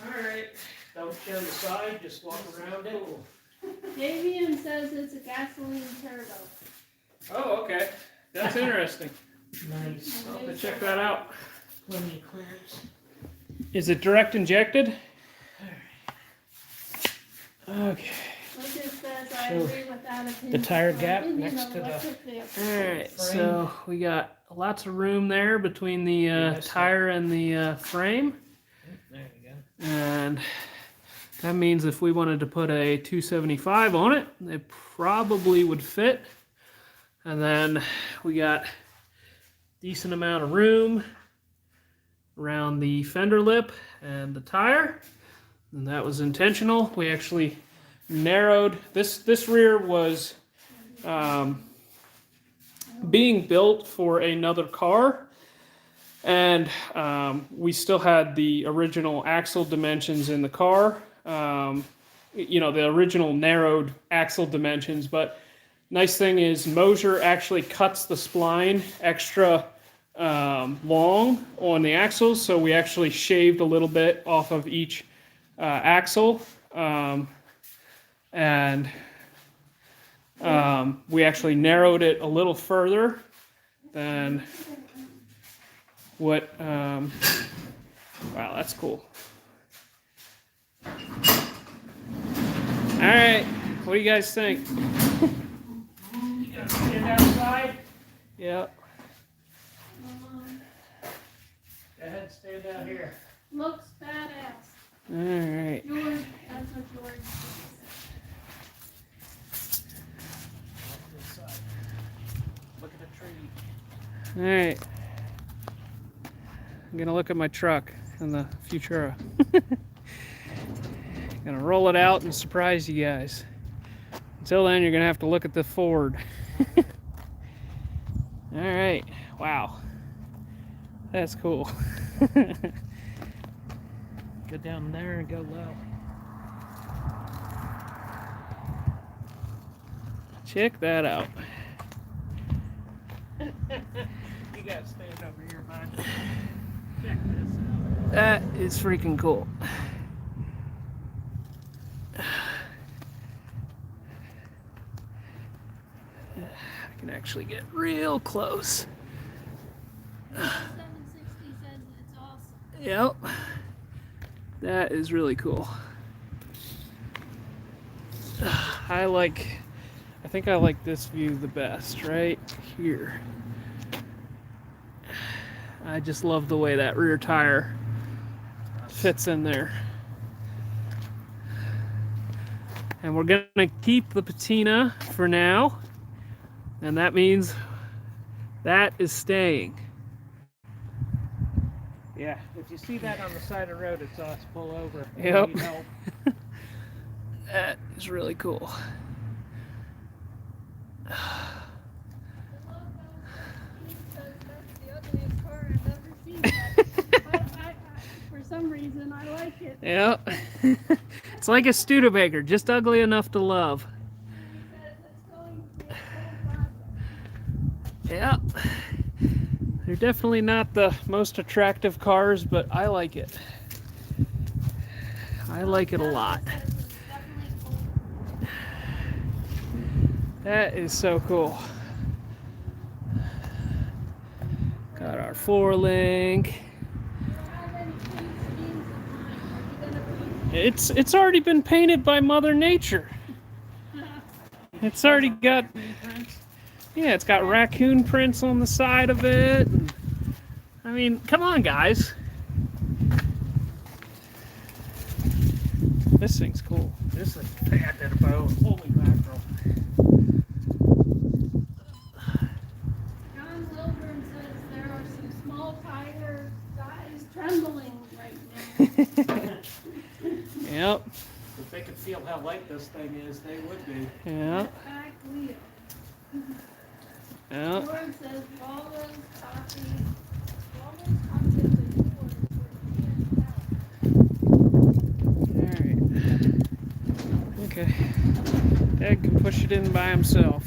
S2: all right. Don't show the side, just walk around it.
S3: JVM says it's a gasoline turbo.
S1: Oh, okay. That's interesting.
S2: Nice.
S1: I'll have to check that out.
S2: Plenty of clearance.
S1: Is it direct injected? Okay.
S3: Like it says, I
S2: So,
S3: agree with that opinion.
S2: the tire
S3: My
S2: gap
S3: opinion
S2: next
S3: of
S2: to the-
S3: electric vehicles.
S1: Alright,
S2: Frame.
S1: so we got lots of room there between the
S2: Yes,
S1: tire and the frame.
S2: There you go.
S1: And that means if we wanted to put a 275 on it, it probably would fit. And then we got decent amount of room around the fender lip and the tire. And that was intentional. We actually narrowed this rear was being built for another car, and we still had the original axle dimensions in the car, you know, the original narrowed axle dimensions. But nice thing is Mosier actually cuts the spline extra long on the axles, so we actually shaved a little bit off of each axle, and we actually narrowed it a little further than what, wow, that's cool. All right, what do you guys think?
S2: You gonna stand outside?
S1: Yeah.
S2: Go ahead, stand out here.
S3: Looks badass.
S1: All right.
S3: George, that's what George says.
S2: This side. Look at the tree.
S1: All right. I'm gonna look at my truck and the Futura. Gonna roll it out and surprise you guys. Until then, you're gonna have to look at the Ford. All right. Wow. That's cool.
S2: Go down there and go low.
S1: Check that out.
S2: You gotta stand over here, bud. Check this out.
S1: That is freaking cool. I can actually get real close.
S3: 760 says it's awesome.
S1: Yep. That is really cool. I think I like this view the best, right here. I just love the way that rear tire fits in there. And we're gonna keep the patina for now, and that means that is staying.
S2: Yeah, if you see that on the side of the road, it's us. Pull over. If you
S1: Yep.
S2: need help.
S1: That is really cool.
S3: The logo that's the ugliest car I've ever seen. But for some reason, I like it.
S1: Yep. It's like a Studebaker, just ugly enough to love.
S3: Because it's going to be a full project.
S1: Yep. They're definitely not the most attractive cars, but I like it. I like it a lot.
S3: It's definitely cool.
S1: That is so cool. Got our 4-link.
S3: Do you have any paint schemes in mind? Are you gonna paint?
S1: It's already been painted by Mother Nature. It's already got, yeah, it's got raccoon prints on the side of it. I mean, come on, guys. This thing's cool.
S2: This is bad to the bone. Holy mackerel.
S3: John Wilburn says there are some small tire guys trembling right now.
S1: Yep.
S2: If they could feel how light this thing is, they would be.
S1: Yep.
S3: Back wheel.
S1: Yep.
S3: George says Volvo's copy. Volvo's copy of the Ford for
S1: Dad can push it in by himself.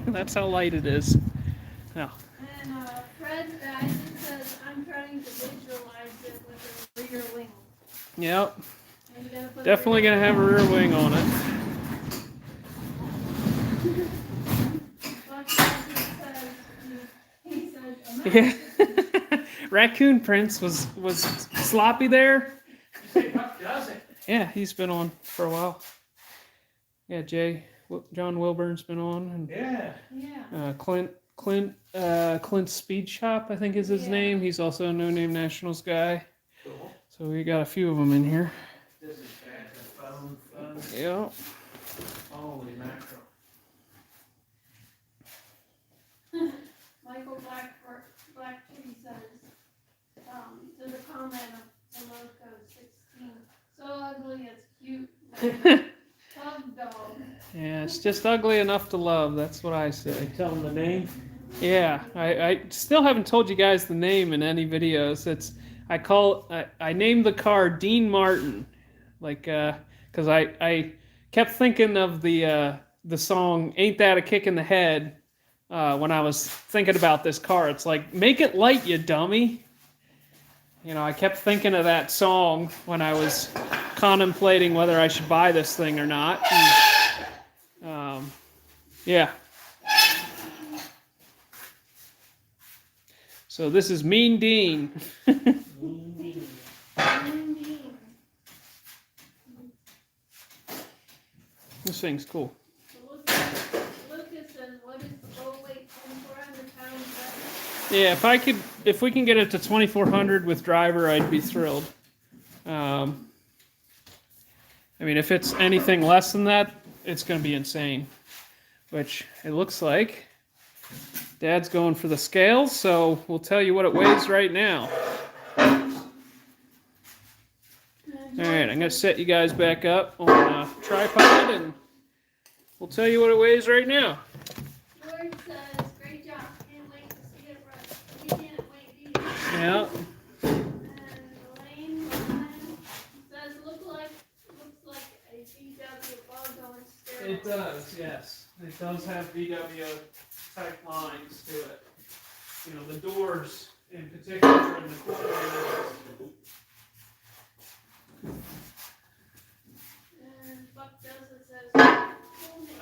S1: That's how light it is. Now,
S3: And Fred Badger says, I'm trying to visualize it with a rear wing.
S1: yep,
S3: Are you gonna put
S1: definitely gonna have a rear wing on it.
S3: Buck Badger says, he said,
S1: Yeah.
S3: America.
S1: Raccoon Prince was sloppy there.
S2: You say Buck does it?
S1: Yeah, he's been on for a while. Yeah, John Wilburn's been on, and
S2: Yeah.
S3: Yeah.
S1: Clint's Speed Shop, I think is his
S3: Yeah.
S1: name. He's also a No Name Nationals guy.
S2: Cool.
S1: So we got a few of them in here.
S2: This is back to phone fun.
S1: Yeah.
S2: Holy mackerel.
S3: Michael Blacktree says, to the comment of the logo 16, so ugly it's cute, like a pug dog.
S1: Yeah, it's just ugly enough to love. That's what I say.
S2: Tell them the name.
S1: Yeah, I still haven't told you guys the name in any videos. I named the car Dean Martin, like because I kept thinking of the song "Ain't That a Kick in the Head" when I was thinking about this car. It's like, make it light, you dummy. You know, I kept thinking of that song when I was contemplating whether I should buy this thing or not. And, yeah. So this is Mean Dean.
S3: Indeed.
S1: This thing's cool.
S3: So Lucas says, what is the low weight 2,400 pounds?
S1: Yeah, if we can get it to 2,400 with driver, I'd be thrilled. I mean, if it's anything less than that, it's going to be insane. Which it looks like. Dad's going for the scales, so we'll tell you what it weighs right now. Alright, I'm going to set you guys back up on a tripod and we'll tell you what it weighs right now.
S3: George says, great job, can't wait to see it run. We can't wait either.
S1: Yeah.
S3: And Lane says, looks like a VW bug on steroids.
S1: It does, yes. It does have VW type lines to it. You know, the doors in particular in the corner.
S3: And Buck Joseph says, cool name.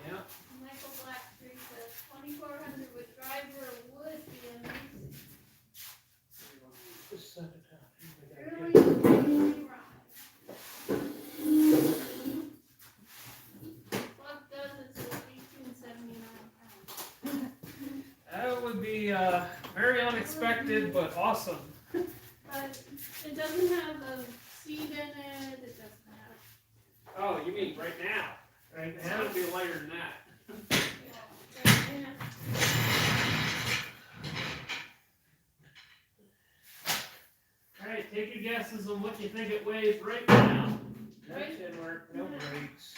S1: Yeah.
S3: Michael Blacktree says, 2,400 with driver would be amazing.
S2: Just set it down.
S3: Really ride. Buck Joseph says 1,879 pounds.
S1: That would be very unexpected, but awesome.
S3: But it doesn't have a seat in it, it doesn't have.
S1: Oh, you mean right now?
S2: Right
S1: It's
S2: now.
S1: going to be lighter than that. Alright, take your guesses on what you think it weighs right now.
S2: No chin work, no brakes.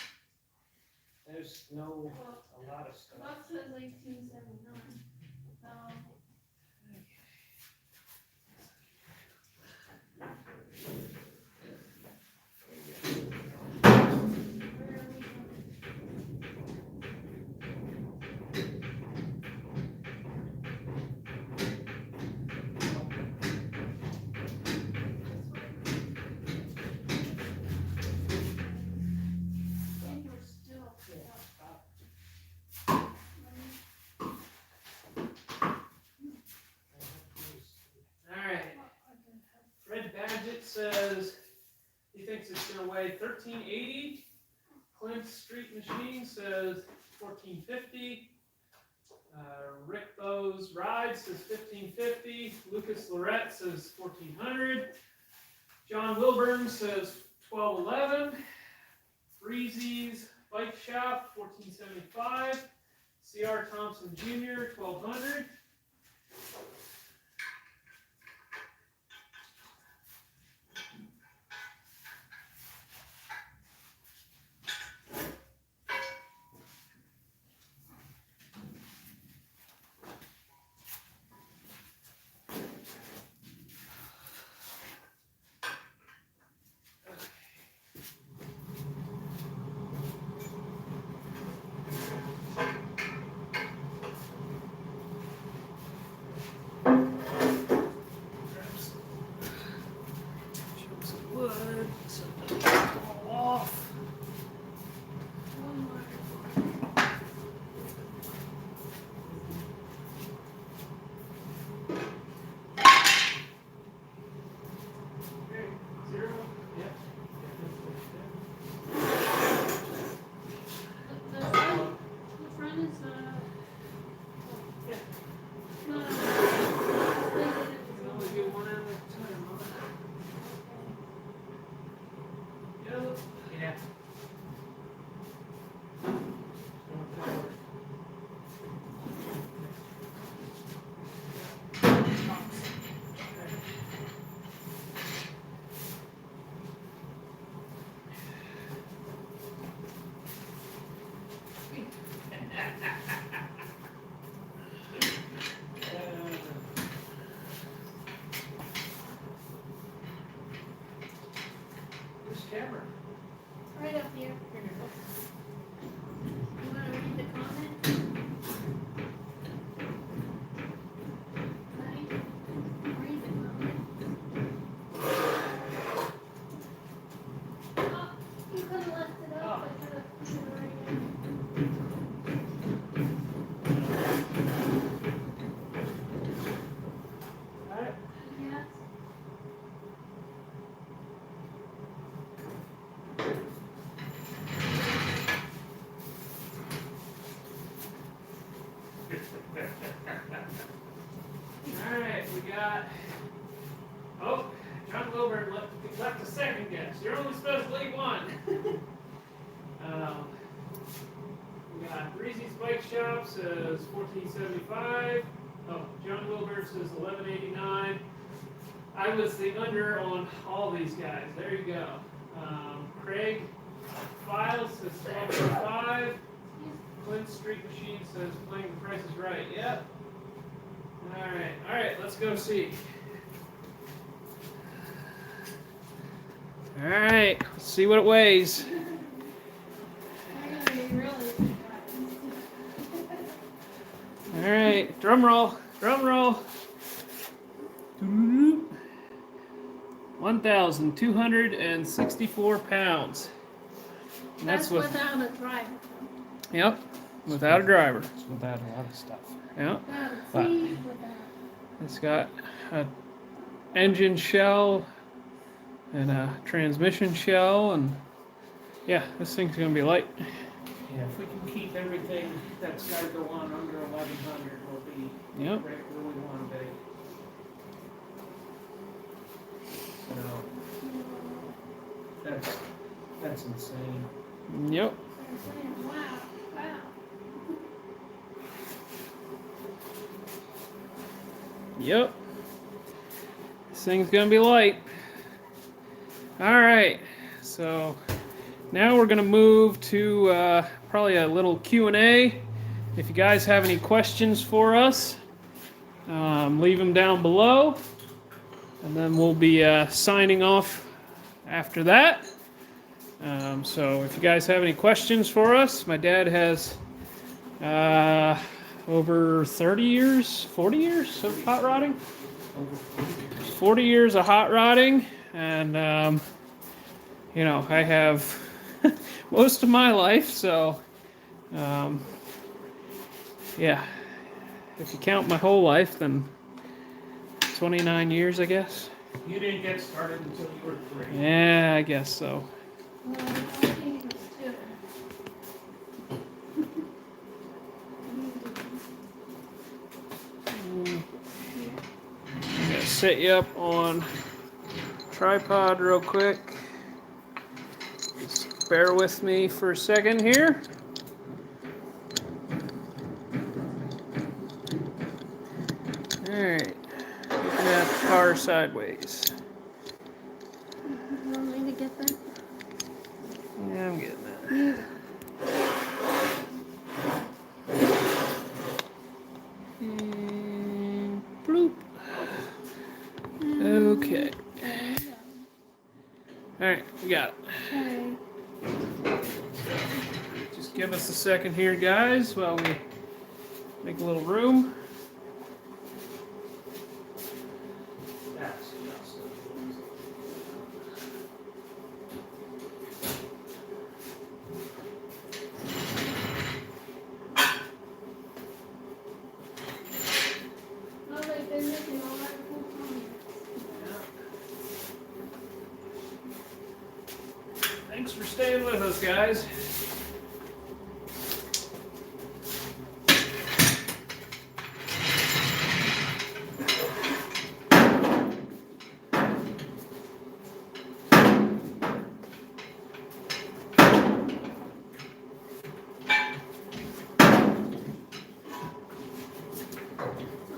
S2: There's no, a lot of stuff.
S3: Buck says 1879. Where are we going? I think we're still.
S1: Alright, Fred Badgett says he thinks it's going to weigh 1,380. Clint Street Machine says 1,450. Rick Bowes Ride says 1,550. Lucas Lorette says 1,400. John Wilburn says 1,211. Breezy's Bike Shop 1,475. C.R. Thompson Jr. 1,200.
S2: camera.
S3: Right up here.
S2: Here you go.
S3: You wanna read the comment? Right? Read the comment. Oh, you could have left it up, I could have put it right in.
S2: Alright.
S3: Yes.
S1: Alright, we got. Oh, John Wilbur left a second guess. You're only supposed to leave one. We got Breezy's Bike Shop says $14.75. Oh, John Wilbur says $11.89. I was the under on all these guys. There you go. Craig Files says $12.05. Clint Street Machine says playing the price is right. Yep. All right, let's go see. All right, let's see what it weighs.
S3: I'm gonna be really surprised.
S1: All right, drum roll, drum roll. 1,264 pounds. And
S3: That's
S1: with,
S3: without a driver.
S1: yep, without a driver.
S2: It's without a lot of stuff.
S1: Yep,
S3: Without a
S1: But-
S3: seat, without.
S1: it's got a engine shell and a transmission shell, and yeah, this thing's gonna be light.
S2: Yeah, if we can keep everything that's got to go on under 1,100, we'll be
S1: Yep.
S2: right where we want to be. So that's insane.
S1: Yep.
S3: They're saying, wow, wow.
S1: Yep. This thing's gonna be light. All right. So now we're gonna move to probably a little Q&A. If you guys have any questions for us, leave them down below, and then we'll be signing off after that. So if you guys have any questions for us, my dad has over 30 years, 40 years of hot rodding. 40 years of hot rodding, and you know, I have most of my life, so yeah, if you count my whole life, then 29 years, I guess.
S2: You didn't get started until you were 3.
S1: Yeah, I guess so.
S3: Well, I think it was two.
S1: I'm gonna set you up on tripod real quick. Just bear with me for a second here. Alright, looking at the car sideways.
S3: You want me to get that?
S1: Yeah, I'm getting that. And bloop. Okay. Alright, we got it.
S3: Okay.
S1: Just give us a second here, guys, while we make a little room.
S2: That's just
S3: Well, they've been making a lot of cool comments.
S1: Thanks for staying with us, guys.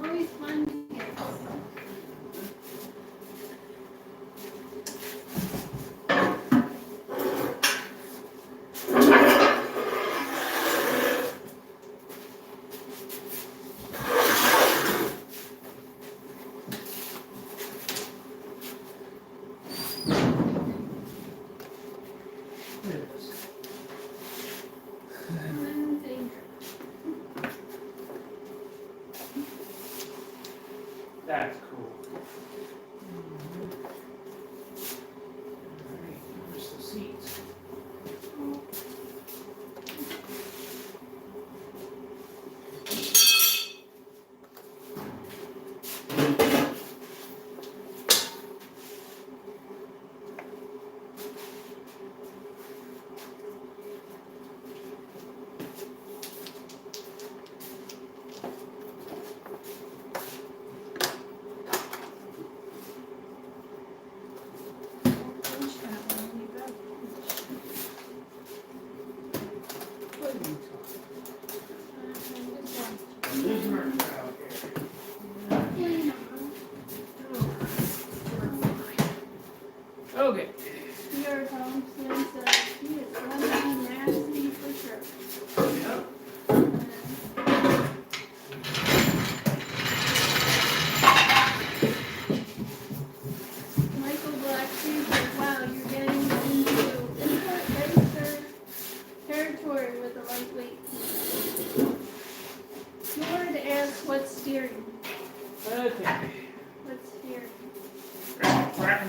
S3: Always fun to get.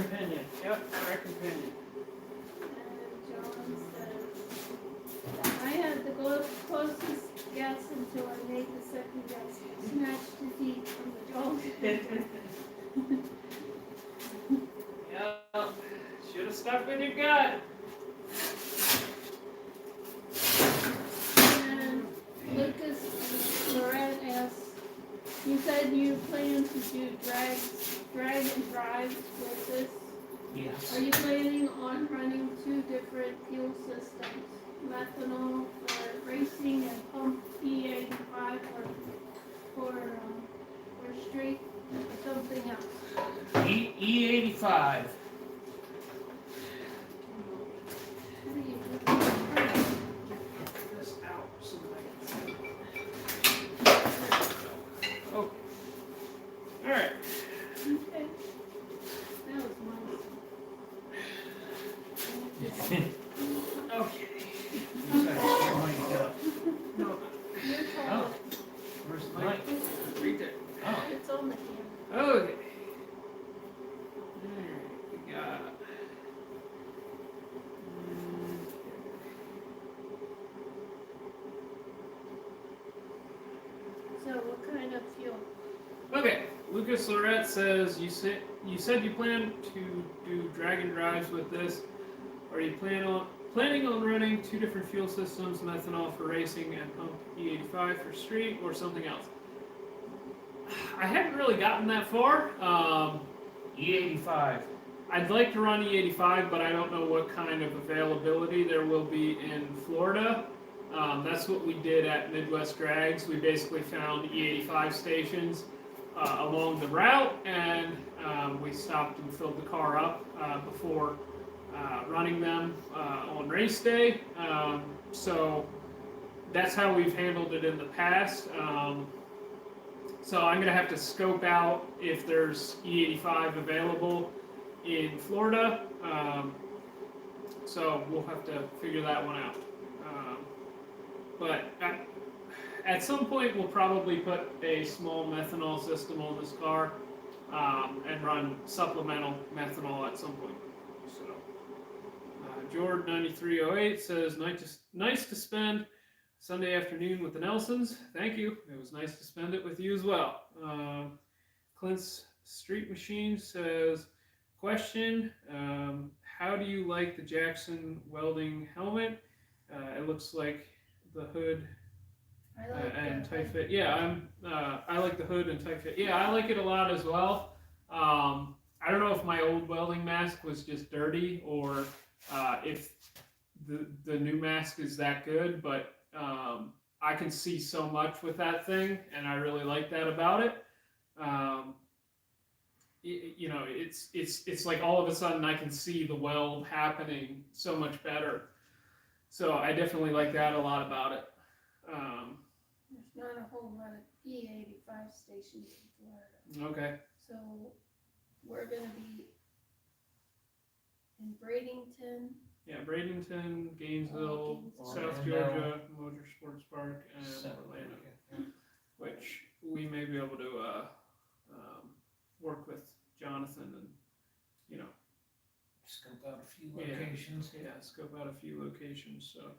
S2: and pinion.
S1: Yep, rack and pinion.
S3: And John says, I had the closest guess until I made the second guess. Snatched the heat from the Jones.
S1: Yep, should have stuck with your gut.
S3: And Lucas Lorette asks, you said you plan to do drag and drive with this.
S2: Yes.
S3: Are you planning on running 2 different fuel systems? Methanol for racing and pump E85 for street or something else?
S2: E85.
S3: How do you do that?
S1: Get this out so that I can see. Okay. Alright.
S3: Okay. That was nice.
S1: Okay.
S2: You gotta show how you go.
S1: No,
S3: You're
S2: Oh,
S3: tall.
S2: where's the
S1: Mike.
S2: mic?
S1: Right there.
S2: Oh,
S3: It's on the camera.
S1: Okay. Alright, we got.
S3: So what kind of fuel?
S1: Okay, Lucas Lorette says you said you plan to do drag and drives with this. Are you planning on running 2 different fuel systems, methanol for racing and pump E85 for street, or something else? I haven't really gotten that far.
S2: E85.
S1: I'd like to run E85, but I don't know what kind of availability there will be in Florida. That's what we did at Midwest Drags. We basically found E85 stations along the route, and we stopped and filled the car up before running them on race day. So that's how we've handled it in the past. So I'm going to have to scope out if there's E85 available in Florida. So we'll have to figure that one out. But at some point we'll probably put a small methanol system on this car and run supplemental methanol at some point. So Jord9308 says, nice to spend Sunday afternoon with the Nelsons. Thank you. It was nice to spend it with you as well. Clint's Street Machine says, question, how do you like the Jackson Welding helmet? It looks like the hood and tight fit. Yeah, I like the hood and tight fit. Yeah, I like it a lot as well. I don't know if my old welding mask was just dirty or if the new mask is that good, but I can see so much with that thing, and I really like that about it. You know, it's like all of a sudden I can see the weld happening so much better. So I definitely like that a lot about it.
S3: There's not a whole lot of E85 stations in Florida.
S1: Okay.
S3: So we're gonna be in Bradenton.
S1: Yeah, Bradenton, Gainesville, South
S2: Orlando.
S1: Georgia, Motorsports Park, and
S2: Seven.
S1: Orlando, which we may be able to work with Jonathan and, you know,
S2: Scope out a few locations.
S1: yeah, scope out a few locations. So,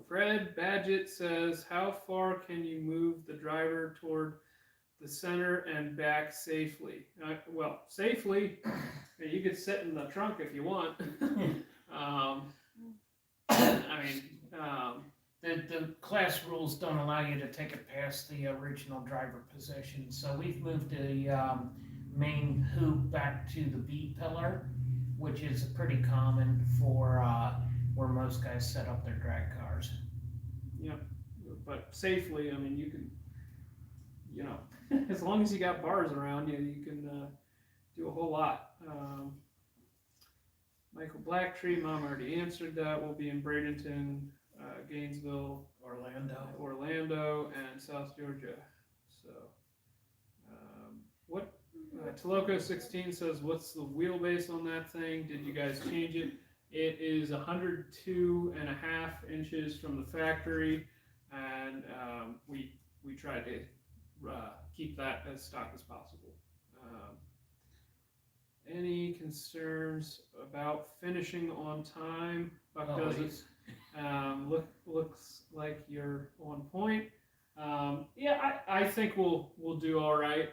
S1: Fred Badgett says, how far can you move the driver toward the center and back safely? Well, safely, you could sit in the trunk if you want. I mean,
S2: the class rules don't allow you to take it past the original driver position, so we've moved the main hoop back to the B pillar, which is pretty common for where most guys set up their drag cars.
S1: yeah, but safely, I mean, you can, you know, as long as you got bars around you, you can do a whole lot. Michael Blacktree, Mom already answered that. We'll be in Bradenton, Gainesville, Orlando, and South Georgia. So, what? Toloco 16 says, what's the wheelbase on that thing? Did you guys change it? It is 102.5 inches from the factory, and we tried to keep that as stock as possible. Any concerns about finishing on time? Buck doesn't. Looks like you're on point. Yeah, I think we'll do all right.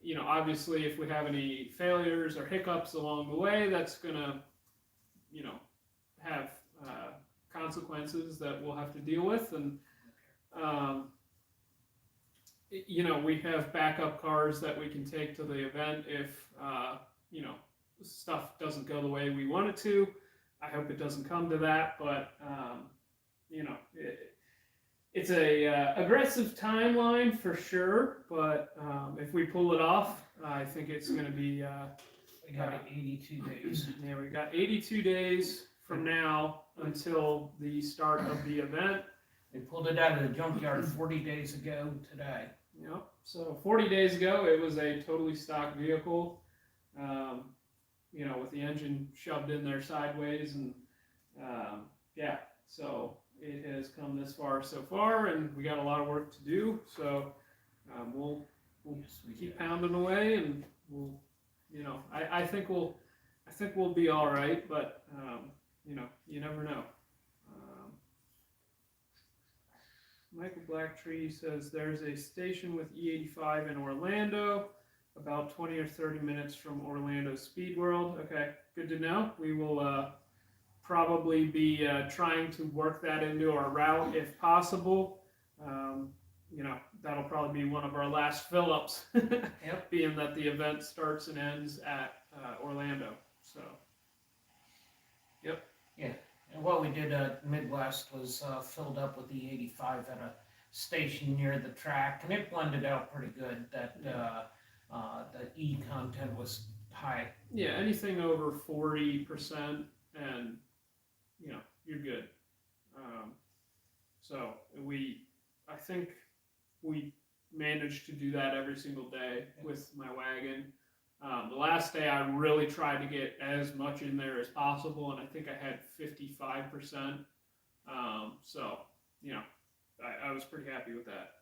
S1: You know, obviously, if we have any failures or hiccups along the way, that's gonna, you know, have consequences that we'll have to deal with. And you know, we have backup cars that we can take to the event if you know, stuff doesn't go the way we want it to. I hope it doesn't come to that, but you know, it's a aggressive timeline for sure. But if we pull it off, I think it's going to be.
S2: We got 82 days.
S1: Yeah, we got 82 days from now until the start of the event.
S2: They pulled it out of the junkyard 40 days ago today.
S1: Yep. So 40 days ago, it was a totally stock vehicle. You know, with the engine shoved in there sideways, and yeah, so it has come this far so far, and we got a lot of work to do. So we'll keep pounding away, and we'll, you know, I think we'll be all right, but you know, you never know. Michael Blacktree says there's a station with E85 in Orlando, about 20 or 30 minutes from Orlando Speed World. Okay, good to know. We will probably be trying to work that into our route if possible. You know, that'll probably be one of our last fill-ups,
S2: Yep.
S1: being that the event starts and ends at Orlando. So, yep.
S2: Yeah. And what we did at Midwest was filled up with the 85 at a station near the track, and it blended out pretty good. That the E content was high.
S1: Yeah, anything over 40%, and you know, you're good. So I think we managed to do that every single day with my wagon. The last day I really tried to get as much in there as possible, and I think I had 55%. So, you know, I was pretty happy with that.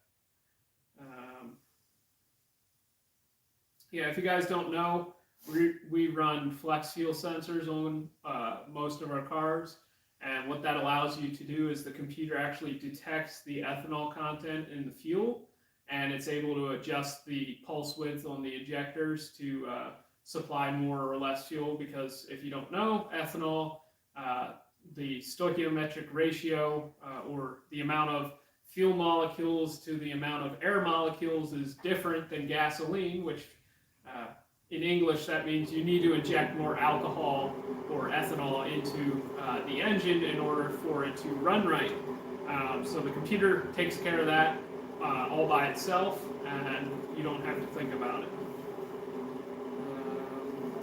S1: Yeah, if you guys don't know, we run flex fuel sensors on most of our cars, and what that allows you to do is the computer actually detects the ethanol content in the fuel, and it's able to adjust the pulse width on the ejectors to supply more or less fuel. Because if you don't know, ethanol, the stoichiometric ratio, or the amount of fuel molecules to the amount of air molecules, is different than gasoline, which in English that means you need to inject more alcohol or ethanol into the engine in order for it to run right. So the computer takes care of that all by itself, and you don't have to think about it.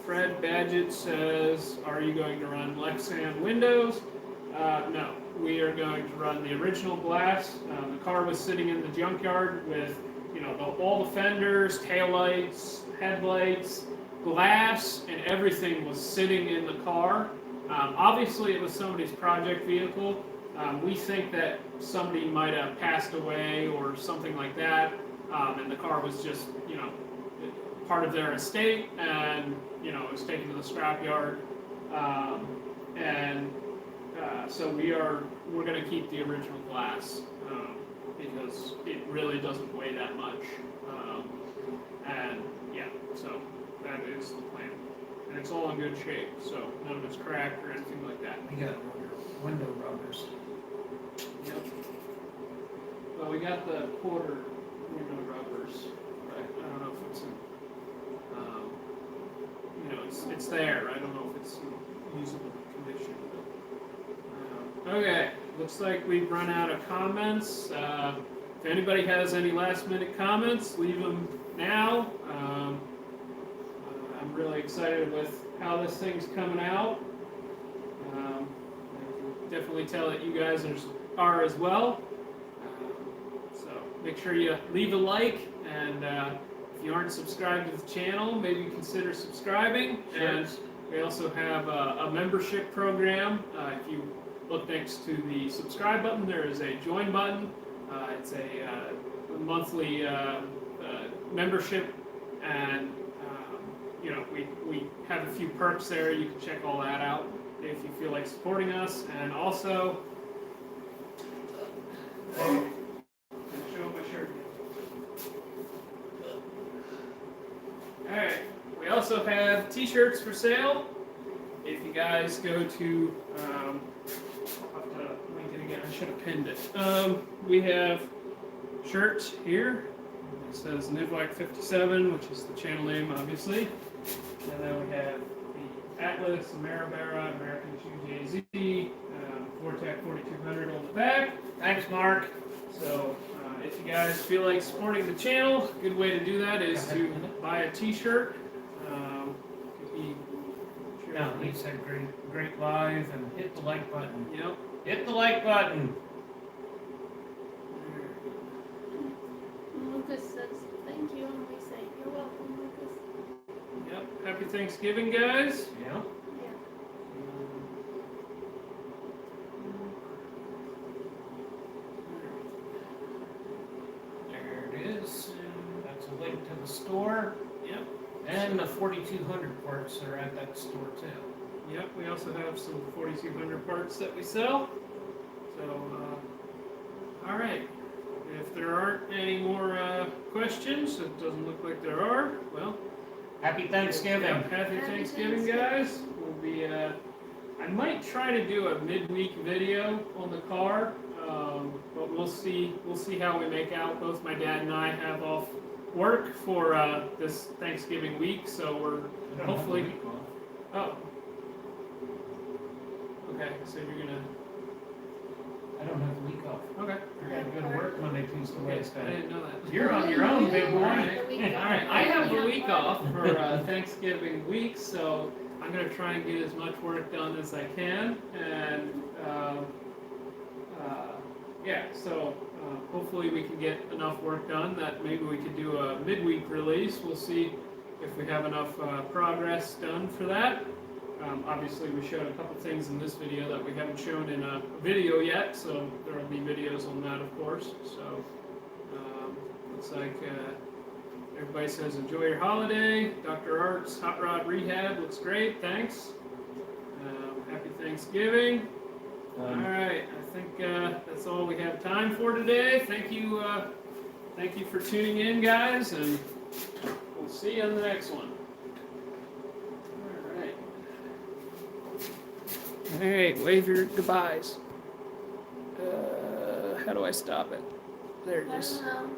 S1: Fred Badgett says, are you going to run Lexan windows? No, we are going to run the original glass. The car was sitting in the junkyard with, you know, all the fenders, taillights, headlights, glass, and everything was sitting in the car. Obviously it was somebody's project vehicle. We think that somebody might have passed away or something like that, and the car was just, you know, part of their estate, and, you know, it was taken to the scrapyard. So we're going to keep the original glass because it really doesn't weigh that much. And yeah, so that is the plan. And it's all in good shape, so none of it's cracked or anything like that.
S2: We got window rubbers.
S1: Yep. Well, we got the quarter window rubbers, but I don't know if it's in, you know, it's there. I don't know if it's in usable condition. But, okay, looks like we've run out of comments. If anybody has any last-minute comments, leave them now. I'm really excited with how this thing's coming out. I can definitely tell that you guys are as well. So make sure you leave a like, and if you aren't subscribed to the channel, maybe consider subscribing.
S2: Sure.
S1: And we also have a membership program. If you look next to the subscribe button, there is a join button. It's a monthly membership, and you know, we have a few perks there. You can check all that out if you feel like supporting us. And also, show my shirt. All right, we also have t-shirts for sale. If you guys go to, I'll have to link it again. I should have pinned it. We have shirts here. It says Nivlak 57, which is the channel name, obviously. And then we have the Atlas, Ameri-Barra, American Shoe JZ, Vortec 4200 on the back.
S2: Thanks, Mark.
S1: So if you guys feel like supporting the channel, a good way to do that is to buy a t-shirt.
S2: No, he said great live, and hit the like button.
S1: Yep.
S2: Hit the like button.
S3: Lucas says thank you, and we say you're welcome, Lucas.
S1: Yep. Happy Thanksgiving, guys.
S2: Yeah.
S3: Yeah.
S2: There it is. That's a link to the store.
S1: Yep.
S2: And the 4200 parts are at that store too.
S1: Yep, we also have some 4200 parts that we sell. So, all right. If there aren't any more questions, it doesn't look like there are. Well,
S2: Happy Thanksgiving.
S1: Yep, happy Thanksgiving, guys. We'll be. I might try to do a midweek video on the car, but we'll see. We'll see how we make out. Both my dad and I have off work for this Thanksgiving week, so we're hopefully. Oh. Okay, so you're gonna.
S2: I don't have the week off.
S1: Okay.
S2: I gotta go to work Monday, Tuesday,
S1: I
S2: Wednesday.
S1: didn't know that.
S2: You're on your own, big boy.
S1: All right, I have the week off for Thanksgiving week, so I'm gonna try and get as much work done as I can, and yeah, so hopefully we can get enough work done that maybe we could do a midweek release. We'll see if we have enough progress done for that. Obviously, we showed a couple things in this video that we haven't shown in a video yet, so there will be videos on that, of course. So, looks like everybody says enjoy your holiday. Dr. Art's Hot Rod Rehab looks great, thanks. Happy Thanksgiving. All right, I think that's all we have time for today. Thank you for tuning in, guys, and we'll see you on the next one. All right, wave your goodbyes. How do I stop it? There it
S3: I
S1: is.
S3: don't know.